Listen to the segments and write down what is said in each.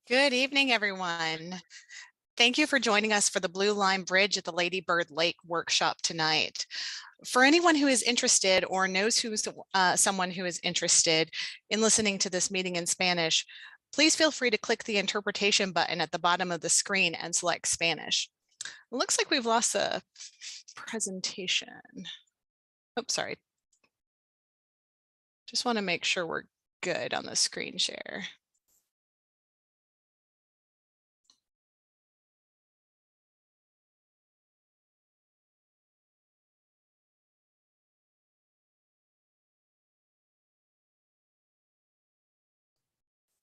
Good evening, everyone. Thank you for joining us for the Blue Line Bridge at the Lady Bird Lake workshop tonight. For anyone who is interested or knows who's someone who is interested in listening to this meeting in Spanish, please feel free to click the interpretation button at the bottom of the screen and select Spanish. It looks like we've lost the presentation. Oops, sorry. Just want to make sure we're good on the screen share.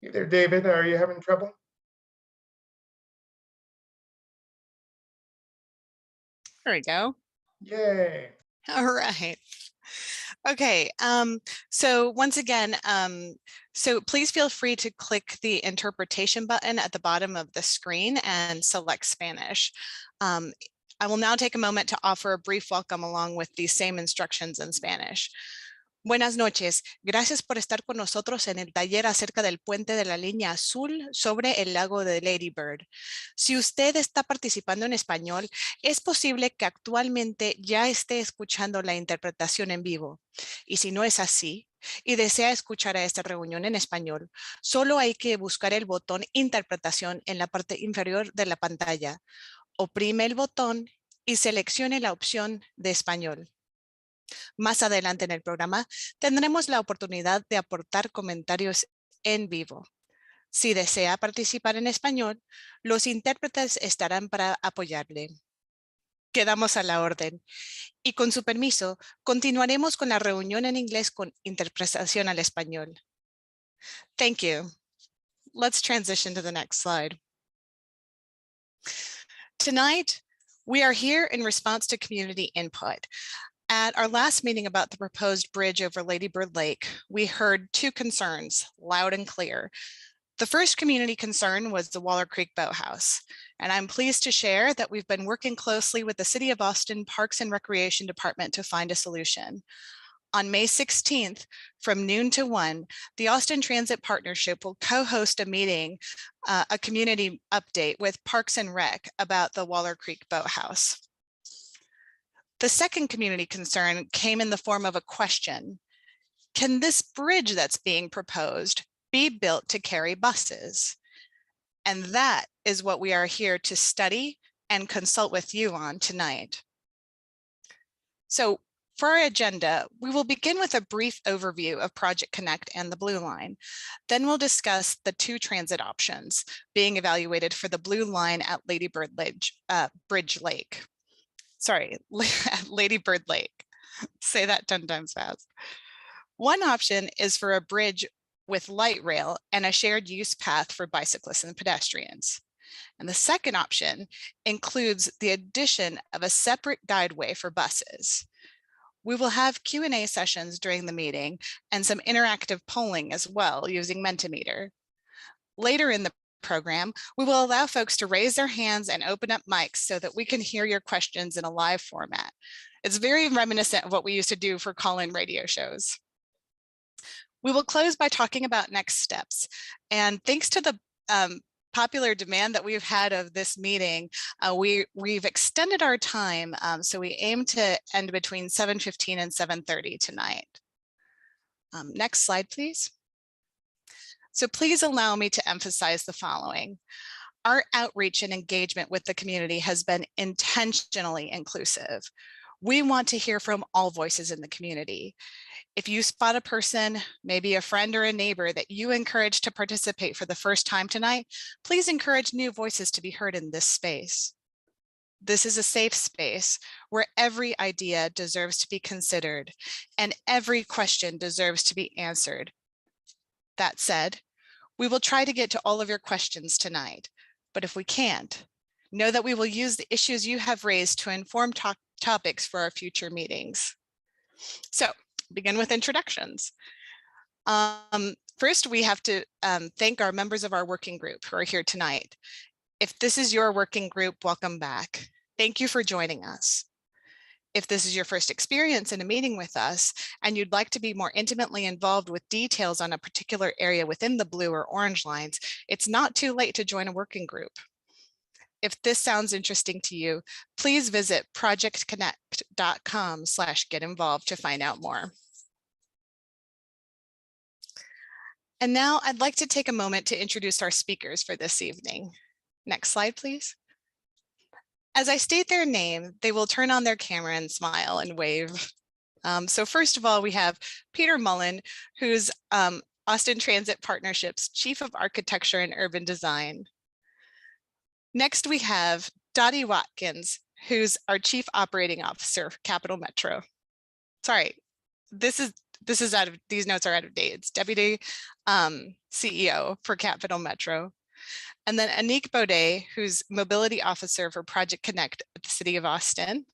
Hey there, David. Are you having trouble? There we go. Yay. All right. Okay, so once again, so please feel free to click the interpretation button at the bottom of the screen and select Spanish. I will now take a moment to offer a brief welcome along with these same instructions in Spanish. Buenas noches, gracias por estar con nosotros en el taller acerca del puente de la Línea Azul sobre el lago de Lady Bird. Si usted está participando en español, es posible que actualmente ya esté escuchando la interpretación en vivo. Y si no es así, y desea escuchar a esta reunión en español, solo hay que buscar el botón Interpretación en la parte inferior de la pantalla. Oprime el botón y seleccione la opción de español. Más adelante en el programa tendremos la oportunidad de aportar comentarios en vivo. Si desea participar en español, los intérpretes estarán para apoyarle. Quedamos a la orden. Y con su permiso, continuaremos con la reunión en inglés con interpretación al español. Thank you. Let's transition to the next slide. Tonight, we are here in response to community input. At our last meeting about the proposed bridge over Lady Bird Lake, we heard two concerns loud and clear. The first community concern was the Waller Creek Boathouse, and I'm pleased to share that we've been working closely with the City of Austin Parks and Recreation Department to find a solution. On May 16th, from noon to 1, the Austin Transit Partnership will co-host a meeting, a community update with Parks and Rec about the Waller Creek Boathouse. The second community concern came in the form of a question. Can this bridge that's being proposed be built to carry buses? And that is what we are here to study and consult with you on tonight. So for our agenda, we will begin with a brief overview of Project Connect and the Blue Line. Then we'll discuss the two transit options being evaluated for the Blue Line at Lady Bird Lake. Sorry, Lady Bird Lake. Say that 10 times fast. One option is for a bridge with light rail and a shared use path for bicyclists and pedestrians. And the second option includes the addition of a separate guideway for buses. We will have Q&A sessions during the meeting and some interactive polling as well using Mentimeter. Later in the program, we will allow folks to raise their hands and open up mics so that we can hear your questions in a live format. It's very reminiscent of what we used to do for call-in radio shows. We will close by talking about next steps. And thanks to the popular demand that we've had of this meeting, we've extended our time. So we aim to end between 7:15 and 7:30 tonight. Next slide, please. So please allow me to emphasize the following. Our outreach and engagement with the community has been intentionally inclusive. We want to hear from all voices in the community. If you spot a person, maybe a friend or a neighbor that you encourage to participate for the first time tonight, please encourage new voices to be heard in this space. This is a safe space where every idea deserves to be considered and every question deserves to be answered. That said, we will try to get to all of your questions tonight, but if we can't, know that we will use the issues you have raised to inform topics for our future meetings. So, begin with introductions. First, we have to thank our members of our working group who are here tonight. If this is your working group, welcome back. Thank you for joining us. If this is your first experience in a meeting with us and you'd like to be more intimately involved with details on a particular area within the blue or orange lines, it's not too late to join a working group. If this sounds interesting to you, please visit projectconnect.com/get involved to find out more. And now I'd like to take a moment to introduce our speakers for this evening. Next slide, please. As I state their name, they will turn on their camera and smile and wave. So first of all, we have Peter Mullen, who's Austin Transit Partnership's Chief of Architecture and Urban Design. Next, we have Dottie Watkins, who's our Chief Operating Officer for Capital Metro. Sorry, this is out of, these notes are out of date. It's Deputy CEO for Capital Metro. And then Anik Baudet, who's Mobility Officer for Project Connect at the City of Austin.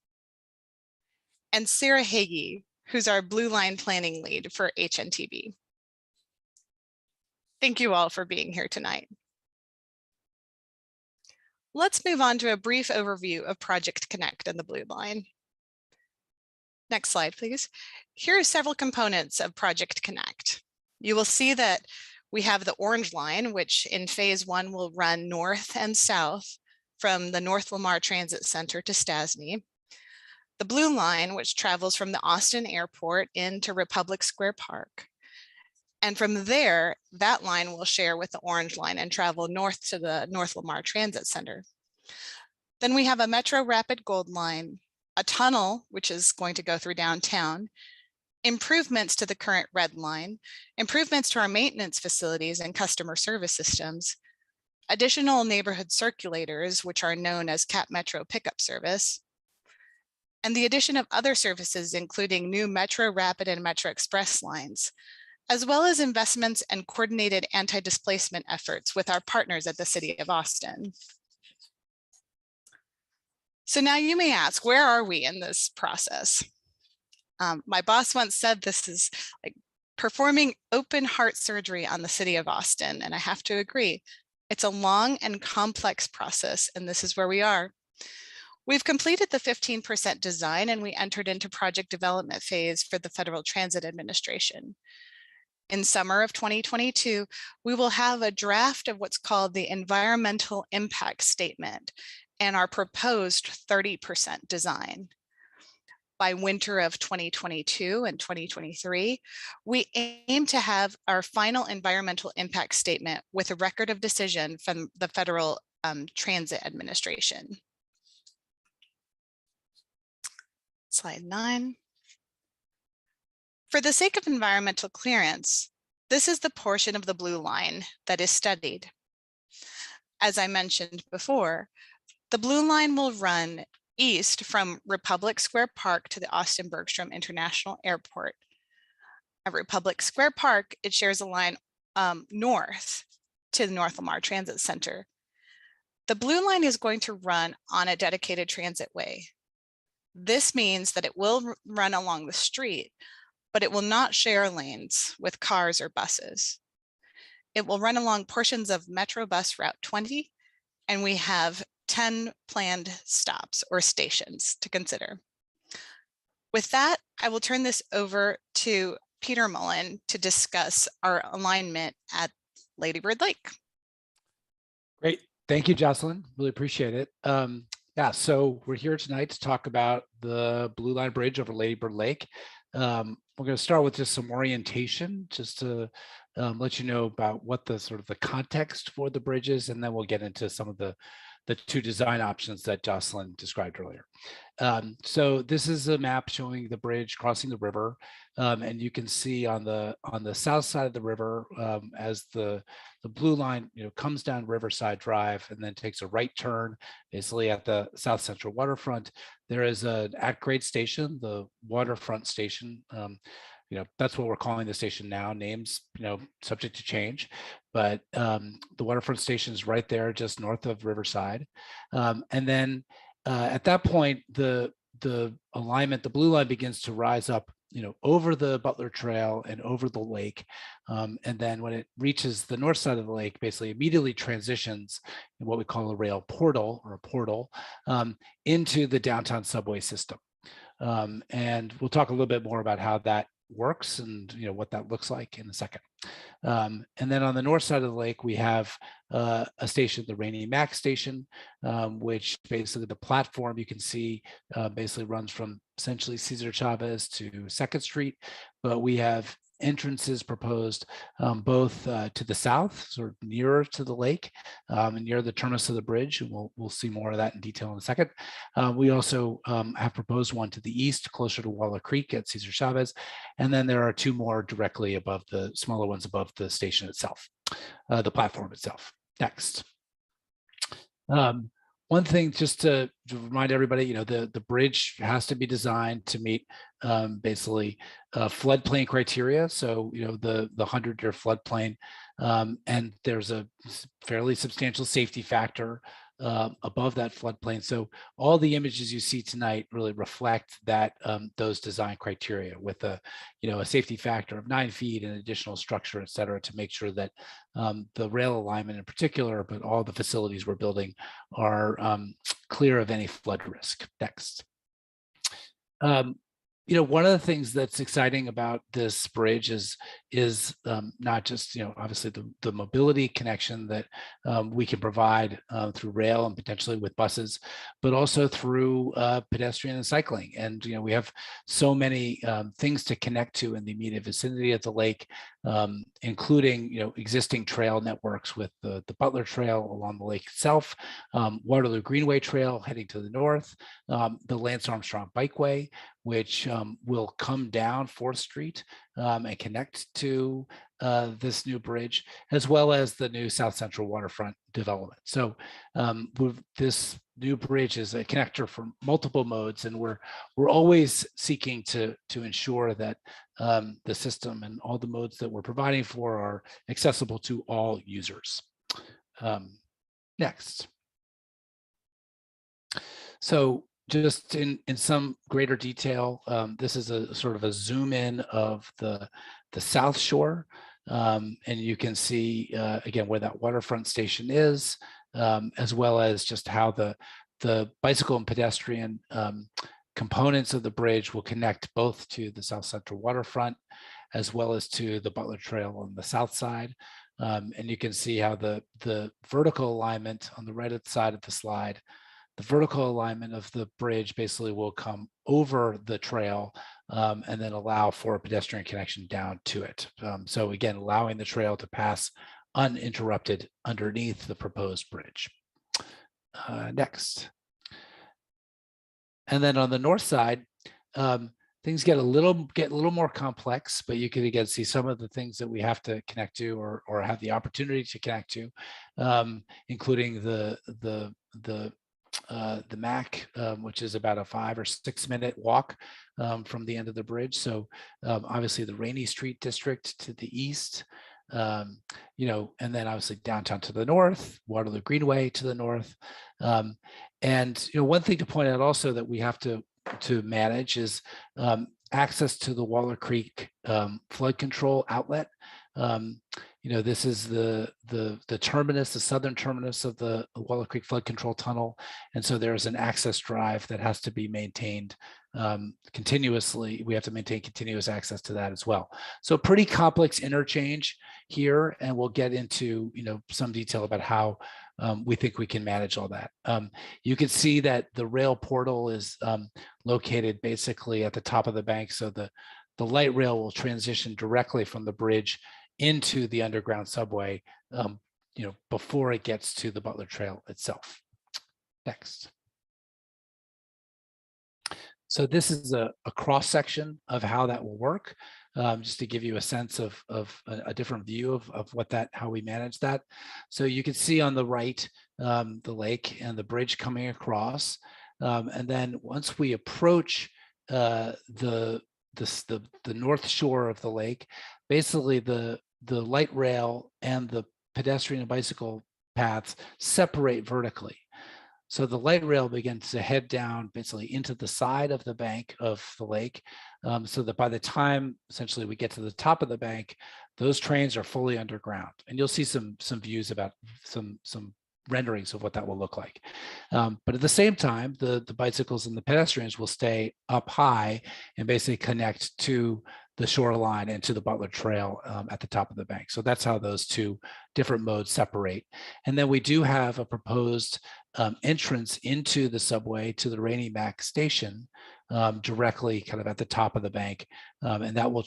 And Sarah Hagee, who's our Blue Line Planning Lead for HNTB. Thank you all for being here tonight. Let's move on to a brief overview of Project Connect and the Blue Line. Next slide, please. Here are several components of Project Connect. You will see that we have the orange line, which in phase 1 will run north and south from the North Lamar Transit Center to Stasny. The blue line, which travels from the Austin Airport into Republic Square Park. And from there, that line will share with the orange line and travel north to the North Lamar Transit Center. Then we have a Metro Rapid Gold line, a tunnel, which is going to go through downtown, improvements to the current red line, improvements to our maintenance facilities and customer service systems, additional neighborhood circulators, which are known as Cap Metro pickup service, and the addition of other services, including new Metro Rapid and Metro Express lines, as well as investments and coordinated anti-displacement efforts with our partners at the City of Austin. So now you may ask, where are we in this process? My boss once said this is like performing open heart surgery on the City of Austin, and I have to agree. It's a long and complex process, and this is where we are. We've completed the 15% design, and we entered into project development phase for the Federal Transit Administration. In summer of 2022, we will have a draft of what's called the Environmental Impact Statement and our proposed 30% design. By winter of 2022 and 2023, we aim to have our final environmental impact statement with a record of decision from the Federal Transit Administration. Slide 9. For the sake of environmental clearance, this is the portion of the blue line that is studied. As I mentioned before, the blue line will run east from Republic Square Park to the Austin-Bergstrom International Airport. At Republic Square Park, it shares a line north to the North Lamar Transit Center. The blue line is going to run on a dedicated transit way. This means that it will run along the street, but it will not share lanes with cars or buses. It will run along portions of Metro Bus Route 20, and we have 10 planned stops or stations to consider. With that, I will turn this over to Peter Mullen to discuss our alignment at Lady Bird Lake. Great. Thank you, Jocelyn. Really appreciate it. Yeah, so we're here tonight to talk about the Blue Line Bridge over Lady Bird Lake. We're going to start with just some orientation, just to let you know about what the sort of the context for the bridge is, and then we'll get into some of the two design options that Jocelyn described earlier. So this is a map showing the bridge crossing the river, and you can see on the south side of the river as the blue line comes down Riverside Drive and then takes a right turn basically at the South Central waterfront. There is an at-grade station, the waterfront station. That's what we're calling the station now. Names, subject to change, but the waterfront station is right there, just north of Riverside. And then at that point, the alignment, the blue line begins to rise up, over the Butler Trail and over the lake. And then when it reaches the north side of the lake, basically immediately transitions in what we call a rail portal or a portal into the downtown subway system. And we'll talk a little bit more about how that works and what that looks like in a second. And then on the north side of the lake, we have a station, the Rainy Mac station, which basically the platform you can see basically runs from essentially Cesar Chavez to 2nd Street, but we have entrances proposed both to the south, sort of nearer to the lake, and near the terminus of the bridge, and we'll see more of that in detail in a second. We also have proposed one to the east, closer to Waller Creek at Cesar Chavez, and then there are 2 more directly above, the smaller ones above the station itself, the platform itself. Next. One thing just to remind everybody, the bridge has to be designed to meet basically floodplain criteria. So, the 100-year floodplain, and there's a fairly substantial safety factor above that floodplain. So all the images you see tonight really reflect that those design criteria with a safety factor of 9 feet and additional structure, et cetera, to make sure that the rail alignment in particular, but all the facilities we're building are clear of any flood risk. Next. One of the things that's exciting about this bridge is not just, obviously the mobility connection that we can provide through rail and potentially with buses, but also through pedestrian and cycling. And, we have so many things to connect to in the immediate vicinity of the lake, including, existing trail networks with the Butler Trail along the lake itself, Waterloo Greenway Trail heading to the north, the Lance Armstrong Bikeway, which will come down 4th Street and connect to this new bridge, as well as the new South Central waterfront development. So this new bridge is a connector for multiple modes, and we're always seeking to ensure that the system and all the modes that we're providing for are accessible to all users. Next. So just in some greater detail, this is a sort of a zoom in of the South Shore. And you can see, again, where that waterfront station is, as well as just how the bicycle and pedestrian components of the bridge will connect both to the South Central waterfront, as well as to the Butler Trail on the south side. And you can see how the vertical alignment on the right side of the slide, the vertical alignment of the bridge basically will come over the trail and then allow for a pedestrian connection down to it. So again, allowing the trail to pass uninterrupted underneath the proposed bridge. Next. And then on the north side, things get a little more complex, but you can again see some of the things that we have to connect to or have the opportunity to connect to, including the MAC, which is about a 5 or 6 minute walk from the end of the bridge. So obviously the Rainy Street district to the east, and then obviously downtown to the north, Waterloo Greenway to the north. And one thing to point out also that we have to manage is access to the Waller Creek flood control outlet. This is the terminus, the southern terminus of the Waller Creek Flood Control Tunnel. And so there's an access drive that has to be maintained continuously. We have to maintain continuous access to that as well. So pretty complex interchange here, and we'll get into some detail about how we think we can manage all that. You can see that the rail portal is located basically at the top of the bank. So the light rail will transition directly from the bridge into the underground subway, before it gets to the Butler Trail itself. Next. So this is a cross section of how that will work, just to give you a sense of a different view of how we manage that. So you can see on the right the lake and the bridge coming across, and then once we approach the north shore of the lake, basically the light rail and the pedestrian and bicycle paths separate vertically. So the light rail begins to head down basically into the side of the bank of the lake, so that by the time essentially we get to the top of the bank, those trains are fully underground. And you'll see some views about some renderings of what that will look like. But at the same time, the bicycles and the pedestrians will stay up high and basically connect to the shoreline and to the Butler Trail at the top of the bank. So that's how those two different modes separate. And then we do have a proposed entrance into the subway to the Rainy Mac station directly kind of at the top of the bank. And that will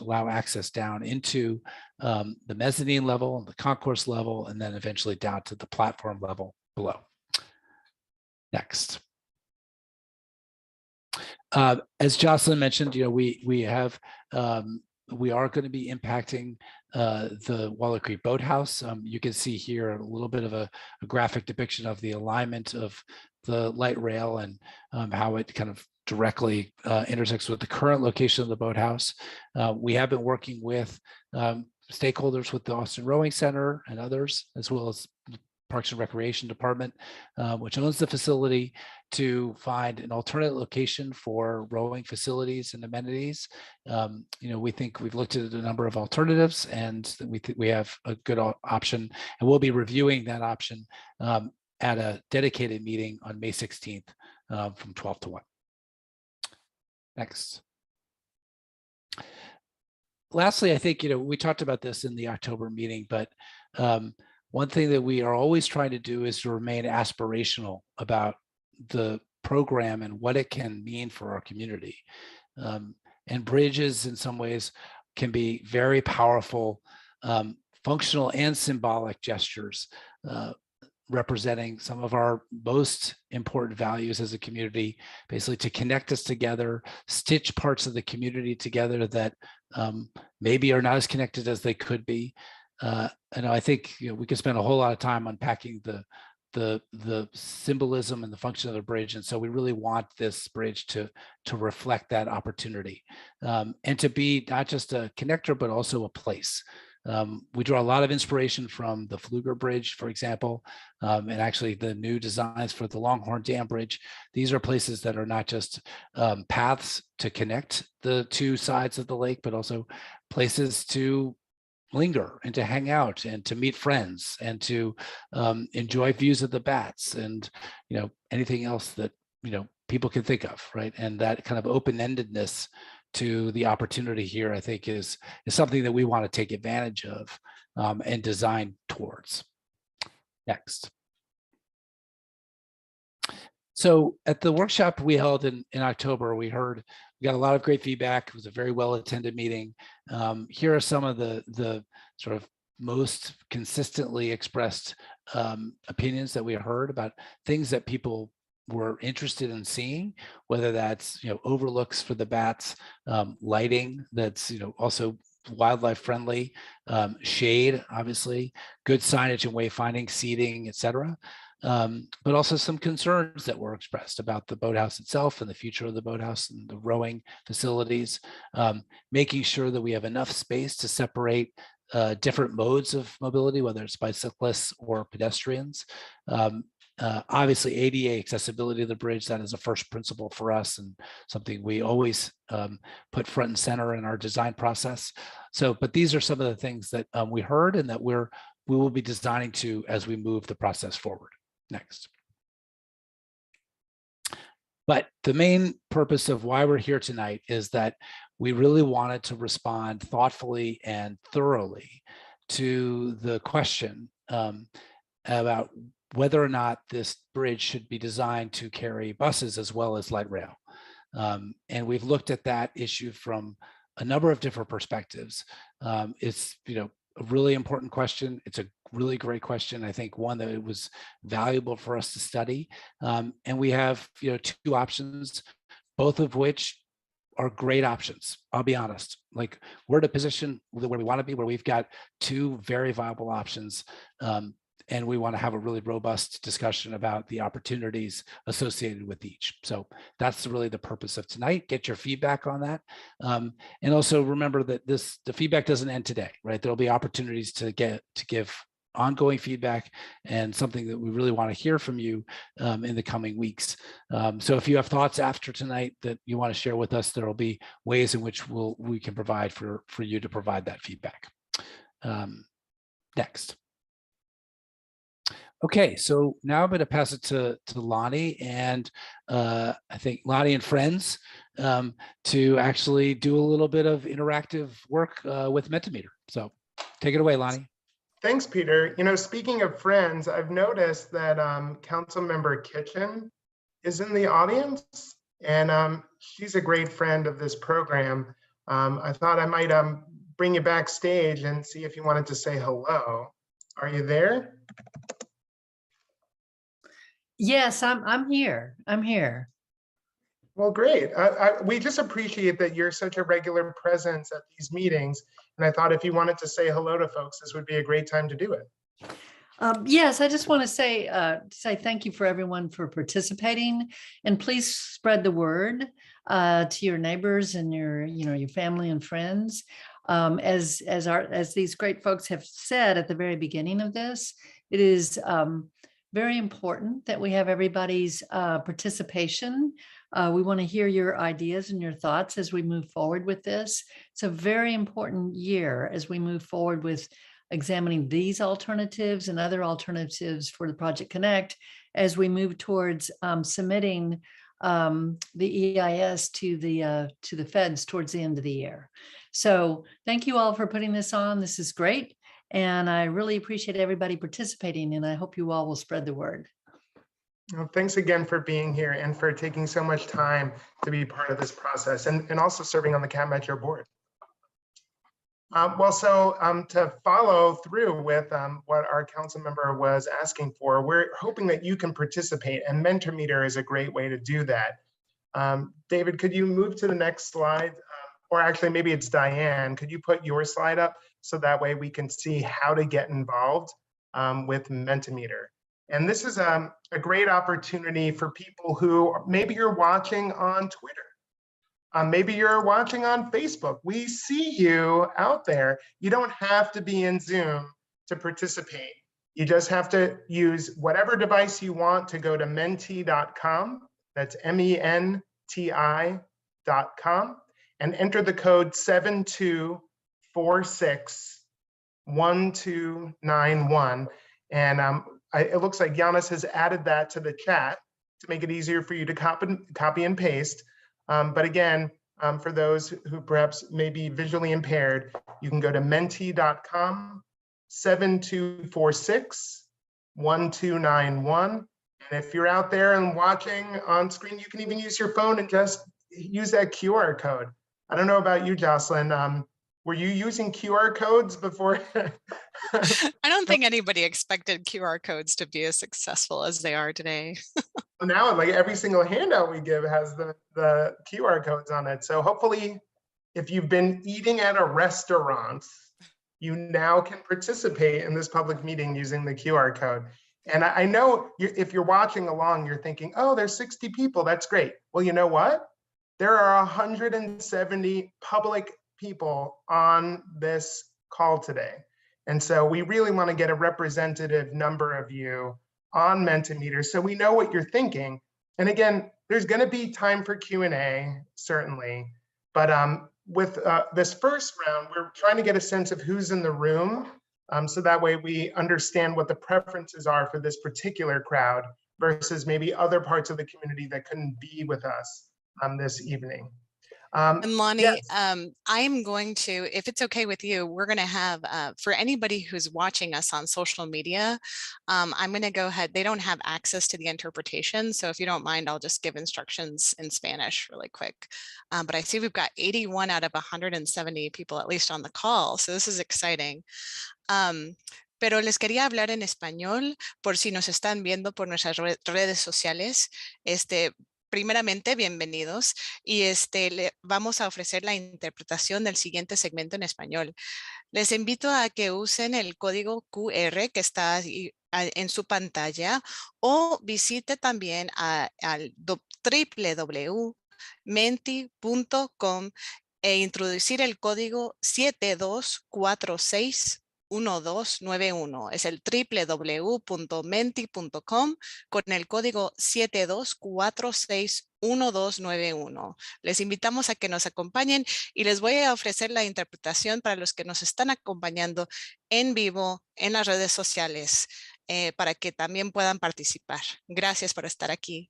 allow access down into the mezzanine level, the concourse level, and then eventually down to the platform level below. Next. As Jocelyn mentioned, we are going to be impacting the Waller Creek Boathouse. You can see here a little bit of a graphic depiction of the alignment of the light rail and how it kind of directly intersects with the current location of the boathouse. We have been working with stakeholders with the Austin Rowing Center and others, as well as Parks and Recreation Department, which owns the facility, to find an alternate location for rowing facilities and amenities. We think we've looked at a number of alternatives, and we think we have a good option, and we'll be reviewing that option at a dedicated meeting on May 16th from 12 to 1. Next. Lastly, I think, we talked about this in the October meeting, but one thing that we are always trying to do is to remain aspirational about the program and what it can mean for our community. And bridges, in some ways, can be very powerful, functional and symbolic gestures, representing some of our most important values as a community, basically to connect us together, stitch parts of the community together that maybe are not as connected as they could be. And I think we could spend a whole lot of time unpacking the symbolism and the function of the bridge, and so we really want this bridge to reflect that opportunity, and to be not just a connector but also a place. We draw a lot of inspiration from the Pfluger Bridge, for example, and actually the new designs for the Longhorn Dam Bridge. These are places that are not just paths to connect the two sides of the lake, but also places to linger and to hang out and to meet friends and to enjoy views of the bats and anything else that people can think of, right? And that kind of open-endedness to the opportunity here, I think, is something that we want to take advantage of and design towards. Next. So at the workshop we held in October, we got a lot of great feedback. It was a very well-attended meeting. Here are some of the sort of most consistently expressed opinions that we heard about things that people were interested in seeing, whether that's overlooks for the bats, lighting that's also wildlife friendly, shade, obviously, good signage and wayfinding, seating, etc. But also some concerns that were expressed about the boathouse itself and the future of the boathouse and the rowing facilities, making sure that we have enough space to separate different modes of mobility, whether it's bicyclists or pedestrians. Obviously, ADA accessibility of the bridge, that is a first principle for us and something we always put front and center in our design process. But these are some of the things that we heard and that we will be designing to as we move the process forward. Next. But the main purpose of why we're here tonight is that we really wanted to respond thoughtfully and thoroughly to the question about whether or not this bridge should be designed to carry buses as well as light rail. And we've looked at that issue from a number of different perspectives. It's a really important question. It's a really great question. I think one that it was valuable for us to study. And we have two options, both of which are great options. I'll be honest. Like, we're in a position where we want to be, where we've got two very viable options. And we want to have a really robust discussion about the opportunities associated with each. So that's really the purpose of tonight. Get your feedback on that. And also remember that the feedback doesn't end today, right? There'll be opportunities to give ongoing feedback and something that we really want to hear from you in the coming weeks. So if you have thoughts after tonight that you want to share with us, there will be ways in which we can provide for you to provide that feedback. Next. Okay, so now I'm going to pass it to Lonnie and I think Lonnie and friends to actually do a little bit of interactive work with Mentimeter. So take it away, Lonnie. Thanks, Peter. You know, speaking of friends, I've noticed that Councilmember Kitchen is in the audience, and she's a great friend of this program. I thought I might bring you backstage and see if you wanted to say hello. Are you there? Yes, I'm here. I'm here. Well, great. We just appreciate that you're such a regular presence at these meetings. And I thought if you wanted to say hello to folks, this would be a great time to do it. Yes, I just want to say thank you for everyone for participating, and please spread the word to your neighbors and your family and friends. As these great folks have said at the very beginning of this, it is very important that we have everybody's participation. We want to hear your ideas and your thoughts as we move forward with this. It's a very important year as we move forward with examining these alternatives and other alternatives for the Project Connect as we move towards submitting the EIS to the feds towards the end of the year. So thank you all for putting this on. This is great. And I really appreciate everybody participating, and I hope you all will spread the word. Well, thanks again for being here and for taking so much time to be part of this process, and also serving on the Cat Metro board. To follow through with what our council member was asking for, we're hoping that you can participate, and Mentimeter is a great way to do that. David, could you move to the next slide? Or actually, maybe it's Diane. Could you put your slide up so that way we can see how to get involved with Mentimeter? And this is a great opportunity for people who maybe you're watching on Twitter. Maybe you're watching on Facebook. We see you out there. You don't have to be in Zoom to participate. You just have to use whatever device you want to go to menti.com. That's MENTI.com. And enter the code 72461291. And it looks like Giannis has added that to the chat to make it easier for you to copy and paste. But again, for those who perhaps may be visually impaired, you can go to menti.com 72461291. And if you're out there and watching on screen, you can even use your phone and just use that QR code. I don't know about you, Jocelyn. Were you using QR codes before? I don't think anybody expected QR codes to be as successful as they are today. Now, like every single handout we give has the QR codes on it. So hopefully, if you've been eating at a restaurant, you now can participate in this public meeting using the QR code. And I know if you're watching along, you're thinking, oh, there's 60 people. That's great. Well, you know what? There are 170 public people on this call today. And so we really want to get a representative number of you on Mentimeter so we know what you're thinking. And again, there's going to be time for Q&A, certainly. But with this first round, we're trying to get a sense of who's in the room so that way we understand what the preferences are for this particular crowd versus maybe other parts of the community that couldn't be with us this evening. And Lonnie, yes. I'm going to, if it's okay with you, we're going to have, for anybody who's watching us on social media, I'm going to go ahead. They don't have access to the interpretation. So if you don't mind, I'll just give instructions in Spanish really quick. But I see we've got 81 out of 170 people, at least on the call. So this is exciting. Pero les quería hablar en español por si nos están viendo por nuestras redes sociales. Primeramente, bienvenidos y le vamos a ofrecer la interpretación del siguiente segmento en español. Les invito a que usen el código QR que está ahí, en su pantalla o visite también al www.menti.com e introducir el código 72461291. Es el www.menti.com con el código 72461291. Les invitamos a que nos acompañen y les voy a ofrecer la interpretación para los que nos están acompañando en vivo en las redes sociales. para que también puedan participar. Gracias por estar aquí.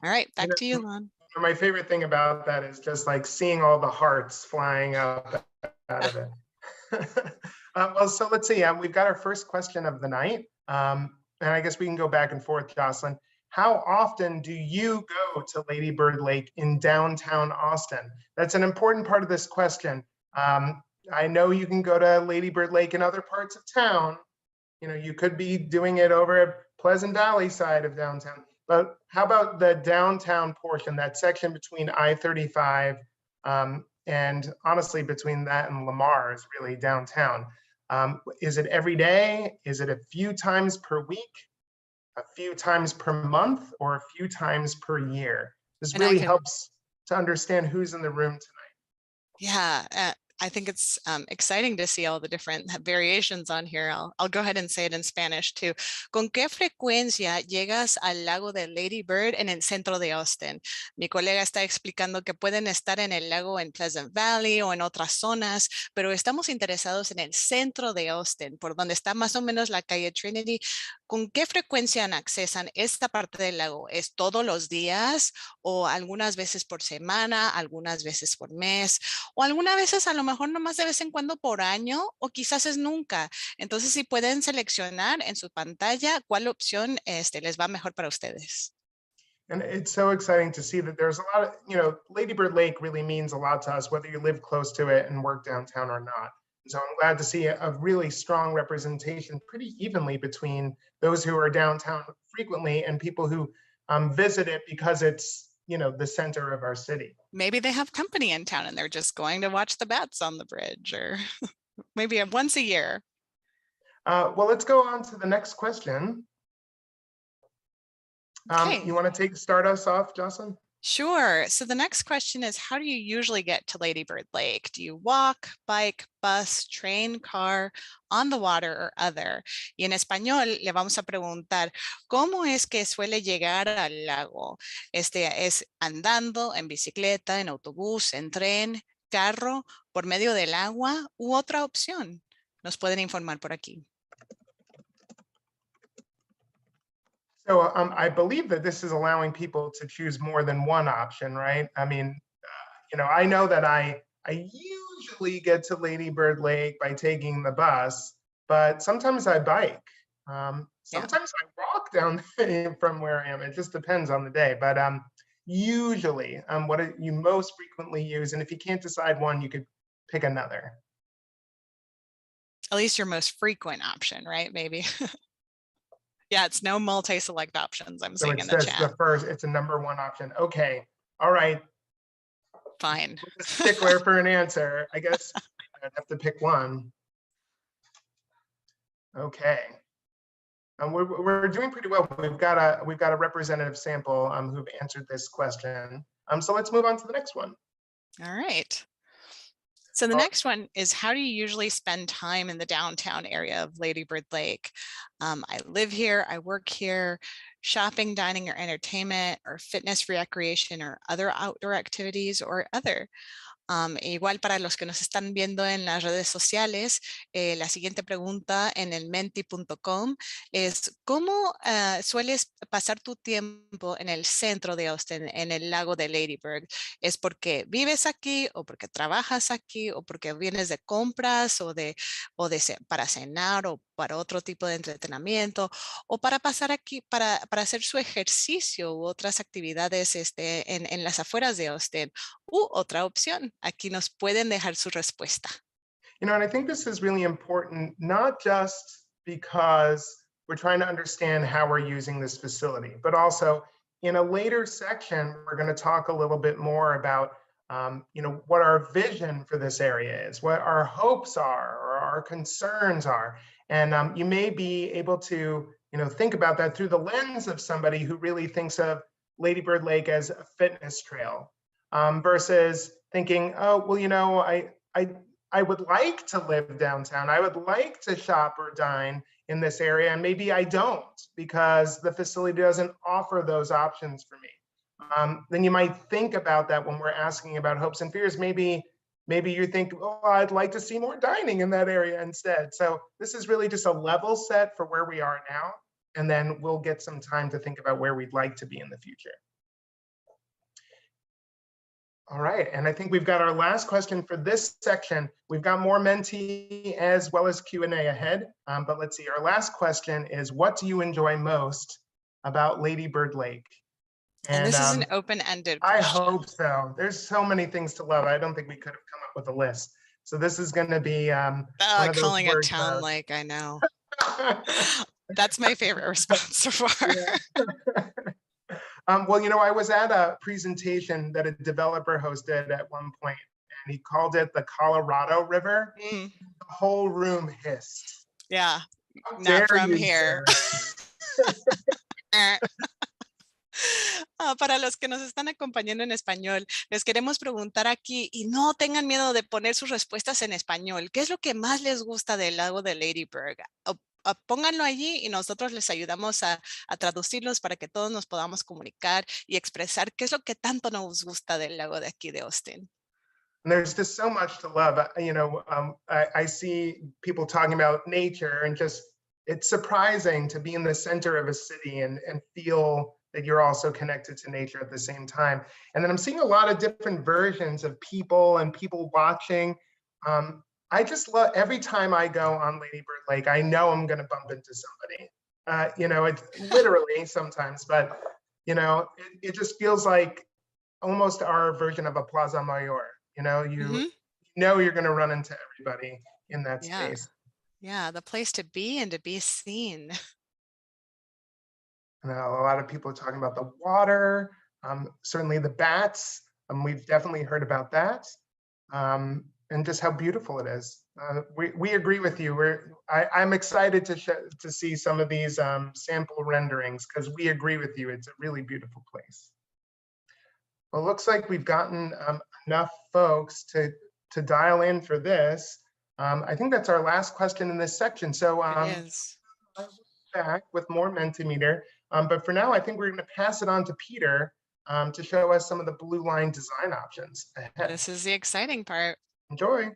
All right, back to you, Lon. My favorite thing about that is just like seeing all the hearts flying up out of it. Well, so let's see. We've got our first question of the night. And I guess we can go back and forth, Jocelyn. How often do you go to Lady Bird Lake in downtown Austin? That's an important part of this question. I know you can go to Lady Bird Lake in other parts of town. You know, you could be doing it over at Pleasant Valley side of downtown. But how about the downtown portion, that section between I-35 and honestly between that and Lamar is really downtown. Is it every day? Is it a few times per week? A few times per month, or a few times per year? This really helps to understand who's in the room tonight. Yeah, I think it's exciting to see all the different variations on here. I'll go ahead and say it in Spanish too. ¿Con qué frecuencia llegas al lago de Lady Bird en el centro de Austin? Mi colega está explicando que pueden estar en el lago en Pleasant Valley o en otras zonas, pero estamos interesados en el centro de Austin, por donde está más o menos la calle Trinity. ¿Con qué frecuencia accesan esta parte del lago? ¿Es todos los días o algunas veces por semana, algunas veces por mes o algunas veces a lo mejor nomás de vez en cuando por año o quizás es nunca? Entonces, si pueden seleccionar en su pantalla cuál opción les va mejor para ustedes. And it's so exciting to see that there's a lot of, you know, Lady Bird Lake really means a lot to us, whether you live close to it and work downtown or not. So I'm glad to see a really strong representation pretty evenly between those who are downtown frequently and people who visit it because it's, you know, the center of our city. Maybe they have company in town and they're just going to watch the bats on the bridge, or maybe once a year. Well, let's go on to the next question. Okay. You want to start us off, Jocelyn? Sure. So the next question is, how do you usually get to Lady Bird Lake? Do you walk, bike, bus, train, car, on the water, or other? Y en español le vamos a preguntar, ¿cómo es que suele llegar al lago? ¿Es andando, en bicicleta, en autobús, en tren, carro, por medio del agua u otra opción? Nos pueden informar por aquí. So I believe that this is allowing people to choose more than one option, right? I mean, you know, I know that I usually get to Lady Bird Lake by taking the bus, but sometimes I bike. Sometimes I walk down from where I am. It just depends on the day. But usually, what you most frequently use, and if you can't decide one, you could pick another. At least your most frequent option, right? Maybe. Yeah, it's no multi-select options. I'm So seeing it in the says chat. the first, it's a number one option. Okay, all right. Fine. A stickler for an answer. I guess I'd have to pick one. Okay. We're doing pretty well. We've got a representative sample who've answered this question. So let's move on to the next one. All right. So the next one is, how do you usually spend time in the downtown area of Lady Bird Lake? I live here, I work here, shopping, dining, or entertainment, or fitness, recreation, or other outdoor activities, or other. Igual para los que nos están viendo en las redes sociales, la siguiente pregunta en el menti.com es, ¿cómo sueles pasar tu tiempo en el centro de Austin, en el lago de Lady Bird? ¿Es porque vives aquí o porque trabajas aquí o porque vienes de compras o para cenar o para otro tipo de entretenimiento o para pasar aquí para hacer su ejercicio u otras actividades en las afueras de Austin? U otra opción. Aquí nos pueden dejar su respuesta. You know, and I think this is really important, not just because we're trying to understand how we're using this facility, but also in a later section, we're going to talk a little bit more about, you know, what our vision for this area is, what our hopes are, or our concerns are. And you may be able to, you know, think about that through the lens of somebody who really thinks of Lady Bird Lake as a fitness trail. Versus thinking, oh, well, you know, I would like to live downtown. I would like to shop or dine in this area, and maybe I don't because the facility doesn't offer those options for me. Then you might think about that when we're asking about hopes and fears. Maybe Maybe you think, oh, I'd like to see more dining in that area instead. So this is really just a level set for where we are now. And then we'll get some time to think about where we'd like to be in the future. All right, and I think we've got our last question for this section. We've got more Menti as well as Q&A ahead, but let's see, our last question is, what do you enjoy most about Lady Bird Lake? And this is an open-ended I question. hope so. There's so many things to love. I don't think we could have come up with a list. So this is going to be one of those calling a words, town lake, I know. That's my favorite response so far. Well, you know, I was at a presentation that a developer hosted at one point, and he called it the Colorado River. The whole room hissed. Yeah, How not dare from you, here. sir? Para los que nos están acompañando en español, les queremos preguntar aquí, y no tengan miedo de poner sus respuestas en español. ¿Qué es lo que más les gusta del lago de Lady Bird? Pónganlo allí y nosotros les ayudamos a traducirlos para que todos nos podamos comunicar y expresar qué es lo que tanto nos gusta del lago de aquí de Austin. And there's just so much to love. You know, I see people talking about nature, and just it's surprising to be in the center of a city and feel that you're also connected to nature at the same time. And then I'm seeing a lot of different versions of people and people watching. I just love, every time I go on Lady Bird Lake, I know I'm going to bump into somebody. You know, it's literally sometimes, but you know, it just feels like almost our version of a Plaza Mayor. You know, you know you're going to run into everybody in that space. Yeah, the place to be and to be seen. A lot of people are talking about the water, certainly the bats. We've definitely heard about that, and just how beautiful it is. We agree with you. I'm excited to see some of these sample renderings, because we agree with you. It's a really beautiful place. Well, it looks like we've gotten enough folks to dial in for this. I think that's our last question in this section. So It is. I'll be back with more Mentimeter. But for now, I think we're going to pass it on to Peter to show us some of the blue line design options ahead. This is the exciting part. Enjoy.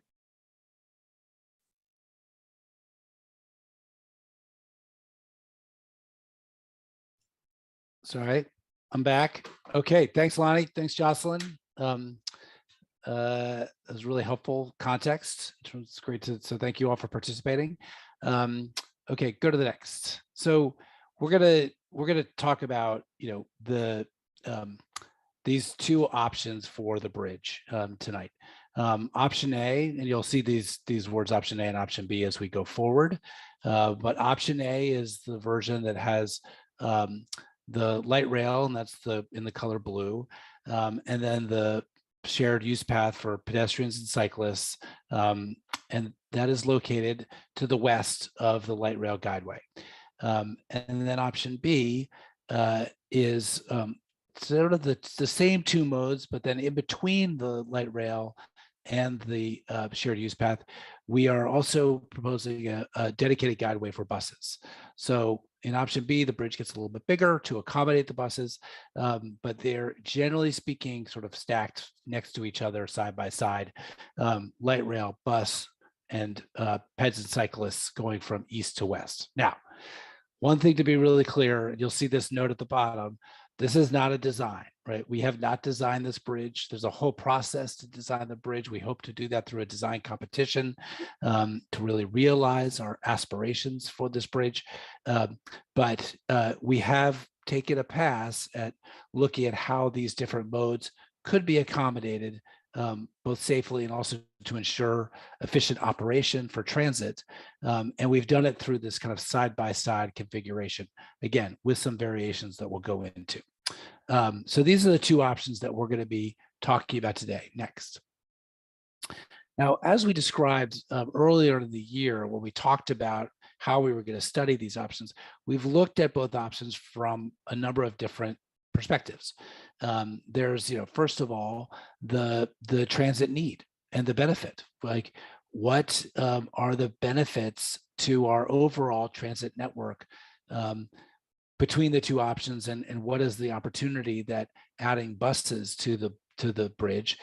Sorry, I'm back. Okay, thanks, Lonnie. Thanks, Jocelyn. That was really helpful context. It's great so thank you all for participating. Okay, go to the next. So we're gonna talk about, you know, the these two options for the bridge tonight. Option A, and you'll see these words option A and option B as we go forward. But option A is the version that has the light rail, and that's in the color blue, and then the shared use path for pedestrians and cyclists, and that is located to the west of the light rail guideway. And then option B is sort of the same two modes, but then in between the light rail and the shared use path, we are also proposing a dedicated guideway for buses. So in option B, the bridge gets a little bit bigger to accommodate the buses, but they're generally speaking sort of stacked next to each other, side by side, light rail, bus, and peds and cyclists going from east to west. Now, one thing to be really clear, you'll see this note at the bottom, this is not a design, right? We have not designed this bridge. There's a whole process to design the bridge. We hope to do that through a design competition to really realize our aspirations for this bridge. But we have taken a pass at looking at how these different modes could be accommodated both safely and also to ensure efficient operation for transit. And we've done it through this kind of side-by-side configuration, again, with some variations that we'll go into. So these are the two options that we're going to be talking about today. Next. Now, as we described earlier in the year, when we talked about how we were going to study these options, we've looked at both options from a number of different perspectives. There's, first of all, the transit need and the benefit. Like, what are the benefits to our overall transit network between the two options, and what is the opportunity that adding buses to to the bridge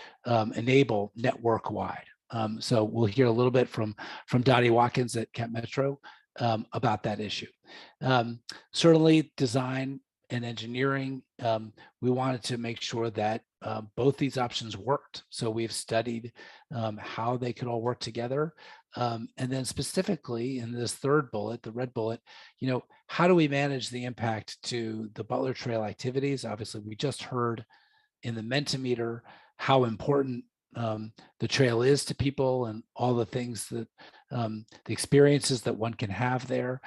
enable network-wide. So we'll hear a little bit from Dottie Watkins at Cap Metro about that issue. Certainly design and engineering, we wanted to make sure that both these options worked. So we've studied how they could all work together. And then specifically in this third bullet, the red bullet, how do we manage the impact to the Butler Trail activities? Obviously, we just heard in the Mentimeter how important the trail is to people and all the things that the experiences that one can have there.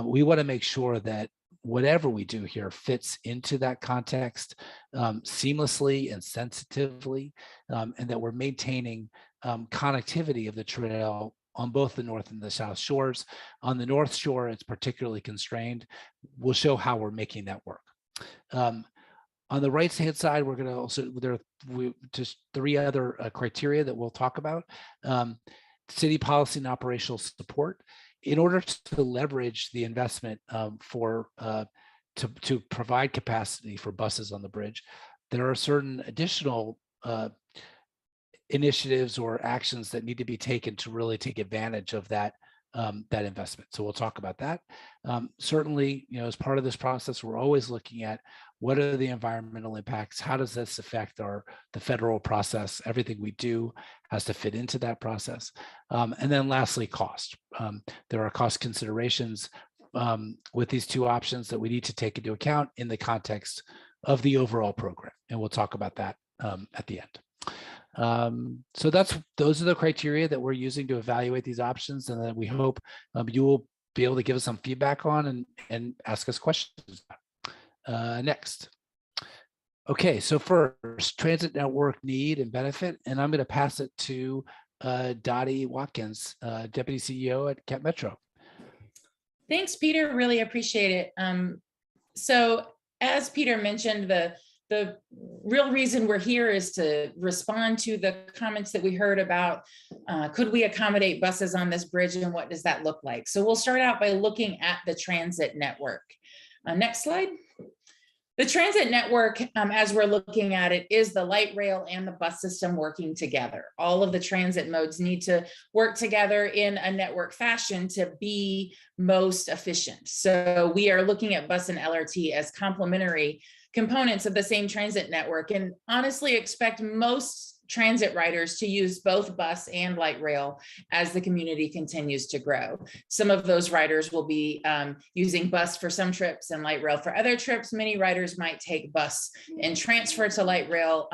We want to make sure that whatever we do here fits into that context seamlessly and sensitively, and that we're maintaining connectivity of the trail on both the north and the south shores. On the north shore, it's particularly constrained. We'll show how we're making that work. On the right-hand side, we're going to also, there are just three other criteria that we'll talk about. City policy and operational support. In order to leverage the investment to provide capacity for buses on the bridge, there are certain additional initiatives or actions that need to be taken to really take advantage of that investment. So we'll talk about that. Certainly, as part of this process, we're always looking at what are the environmental impacts? How does this affect the federal process? Everything we do has to fit into that process. And then lastly, cost. There are cost considerations with these two options that we need to take into account in the context of the overall program. And we'll talk about that at the end. So those are the criteria that we're using to evaluate these options, and that we hope you will be able to give us some feedback on and ask us questions. Next. Okay, so first, transit network need and benefit, and I'm going to pass it to Dottie Watkins, Deputy CEO at Cap Metro. Thanks, Peter. Really appreciate it. So as Peter mentioned, the real reason we're here is to respond to the comments that we heard about, could we accommodate buses on this bridge and what does that look like? So we'll start out by looking at the transit network. Next slide. The transit network, as we're looking at it, is the light rail and the bus system working together. All of the transit modes need to work together in a network fashion to be most efficient. So we are looking at bus and LRT as complementary components of the same transit network, and honestly expect most transit riders to use both bus and light rail as the community continues to grow. Some of those riders will be using bus for some trips and light rail for other trips. Many riders might take bus and transfer to light rail,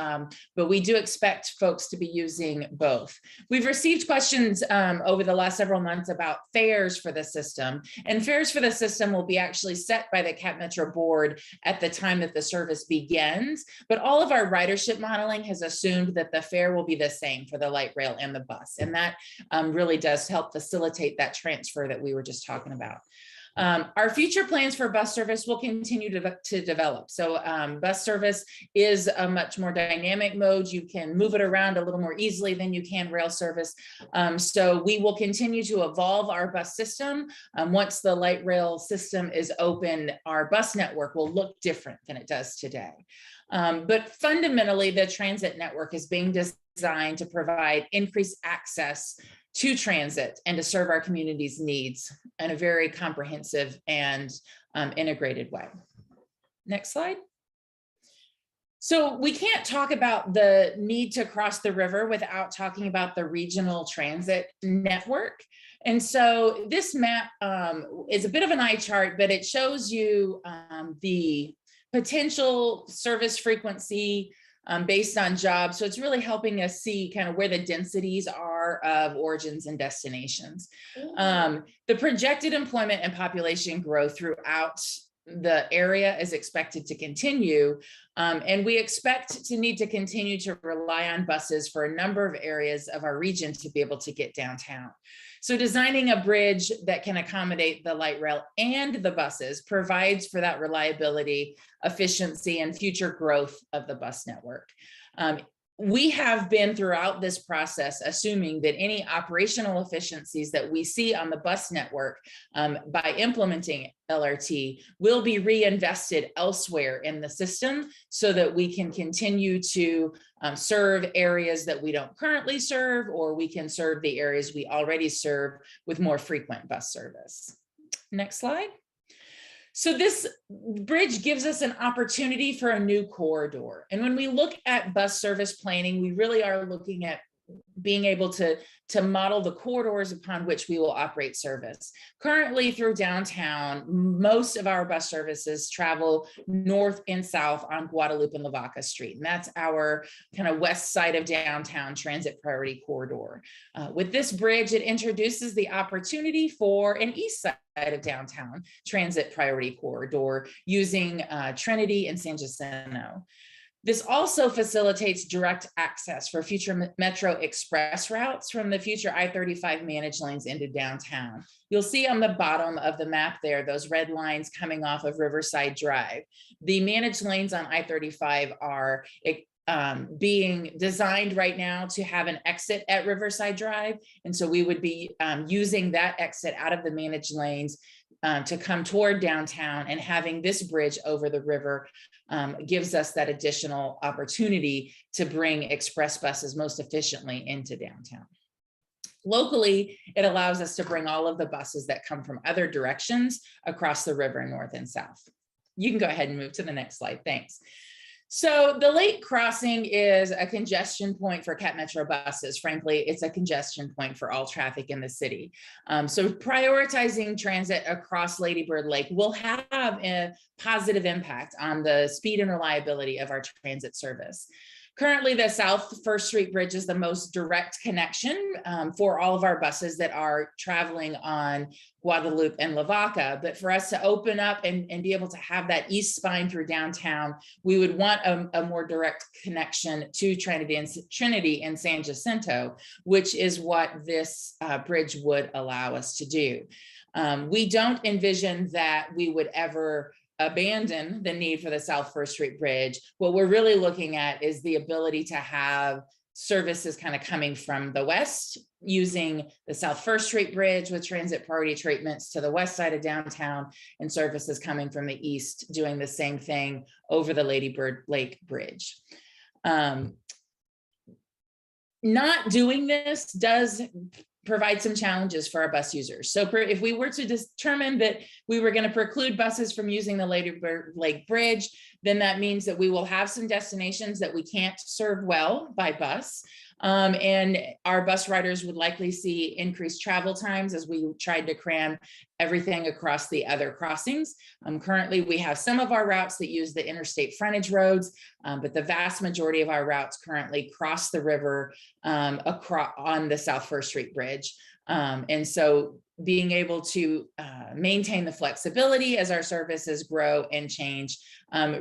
but we do expect folks to be using both. We've received questions over the last several months about fares for the system, and fares for the system will be actually set by the Cap Metro board at the time that the service begins, but all of our ridership modeling has assumed that the fare will be the same for the light rail and the bus. And that really does help facilitate that transfer that we were just talking about. Our future plans for bus service will continue to develop. So bus service is a much more dynamic mode. You can move it around a little more easily than you can rail service. So we will continue to evolve our bus system. Once the light rail system is open, our bus network will look different than it does today. But fundamentally, the transit network is being designed to provide increased access to transit and to serve our community's needs in a very comprehensive and integrated way. Next slide. So we can't talk about the need to cross the river without talking about the regional transit network. And so this map is a bit of an eye chart, but it shows you the potential service frequency based on jobs. So it's really helping us see kind of where the densities are of origins and destinations. The projected employment and population growth throughout the area is expected to continue. And we expect to need to continue to rely on buses for a number of areas of our region to be able to get downtown. So designing a bridge that can accommodate the light rail and the buses provides for that reliability, efficiency, and future growth of the bus network. we have been throughout this process assuming that any operational efficiencies that we see on the bus network by implementing LRT will be reinvested elsewhere in the system so that we can continue to serve areas that we don't currently serve, or we can serve the areas we already serve with more frequent bus service. Next slide. So this bridge gives us an opportunity for a new corridor. And when we look at bus service planning, we really are looking at being able to model the corridors upon which we will operate service. Currently through downtown, most of our bus services travel north and south on Guadalupe and Lavaca Street. And that's our kind of west side of downtown transit priority corridor. With this bridge, it introduces the opportunity for an east side of downtown transit priority corridor using Trinity and San Jacinto. This also facilitates direct access for future Metro Express routes from the future I-35 managed lanes into downtown. You'll see on the bottom of the map there, those red lines coming off of Riverside Drive. The managed lanes on I-35 are being designed right now to have an exit at Riverside Drive. And so we would be using that exit out of the managed lanes to come toward downtown, and having this bridge over the river gives us that additional opportunity to bring express buses most efficiently into downtown. Locally, it allows us to bring all of the buses that come from other directions across the river, north and south. You can go ahead and move to the next slide. Thanks. So the lake crossing is a congestion point for Cat Metro buses. Frankly, it's a congestion point for all traffic in the city. So prioritizing transit across Lady Bird Lake will have a positive impact on the speed and reliability of our transit service. Currently, the South First Street Bridge is the most direct connection for all of our buses that are traveling on Guadalupe and Lavaca. But for us to open up and be able to have that east spine through downtown, we would want a more direct connection to Trinity and San Jacinto, which is what this bridge would allow us to do. We don't envision that we would ever abandon the need for the South First Street Bridge. What we're really looking at is the ability to have services kind of coming from the west, using the South First Street Bridge with transit priority treatments to the west side of downtown, and services coming from the east doing the same thing over the Lady Bird Lake Bridge. Not doing this does provide some challenges for our bus users. So if we were to determine that we were going to preclude buses from using the Lady Bird Lake Bridge, then that means that we will have some destinations that we can't serve well by bus. And our bus riders would likely see increased travel times as we tried to cram everything across the other crossings. Currently, we have some of our routes that use the interstate frontage roads, but the vast majority of our routes currently cross the river on the South First Street Bridge. And so being able to maintain the flexibility as our services grow and change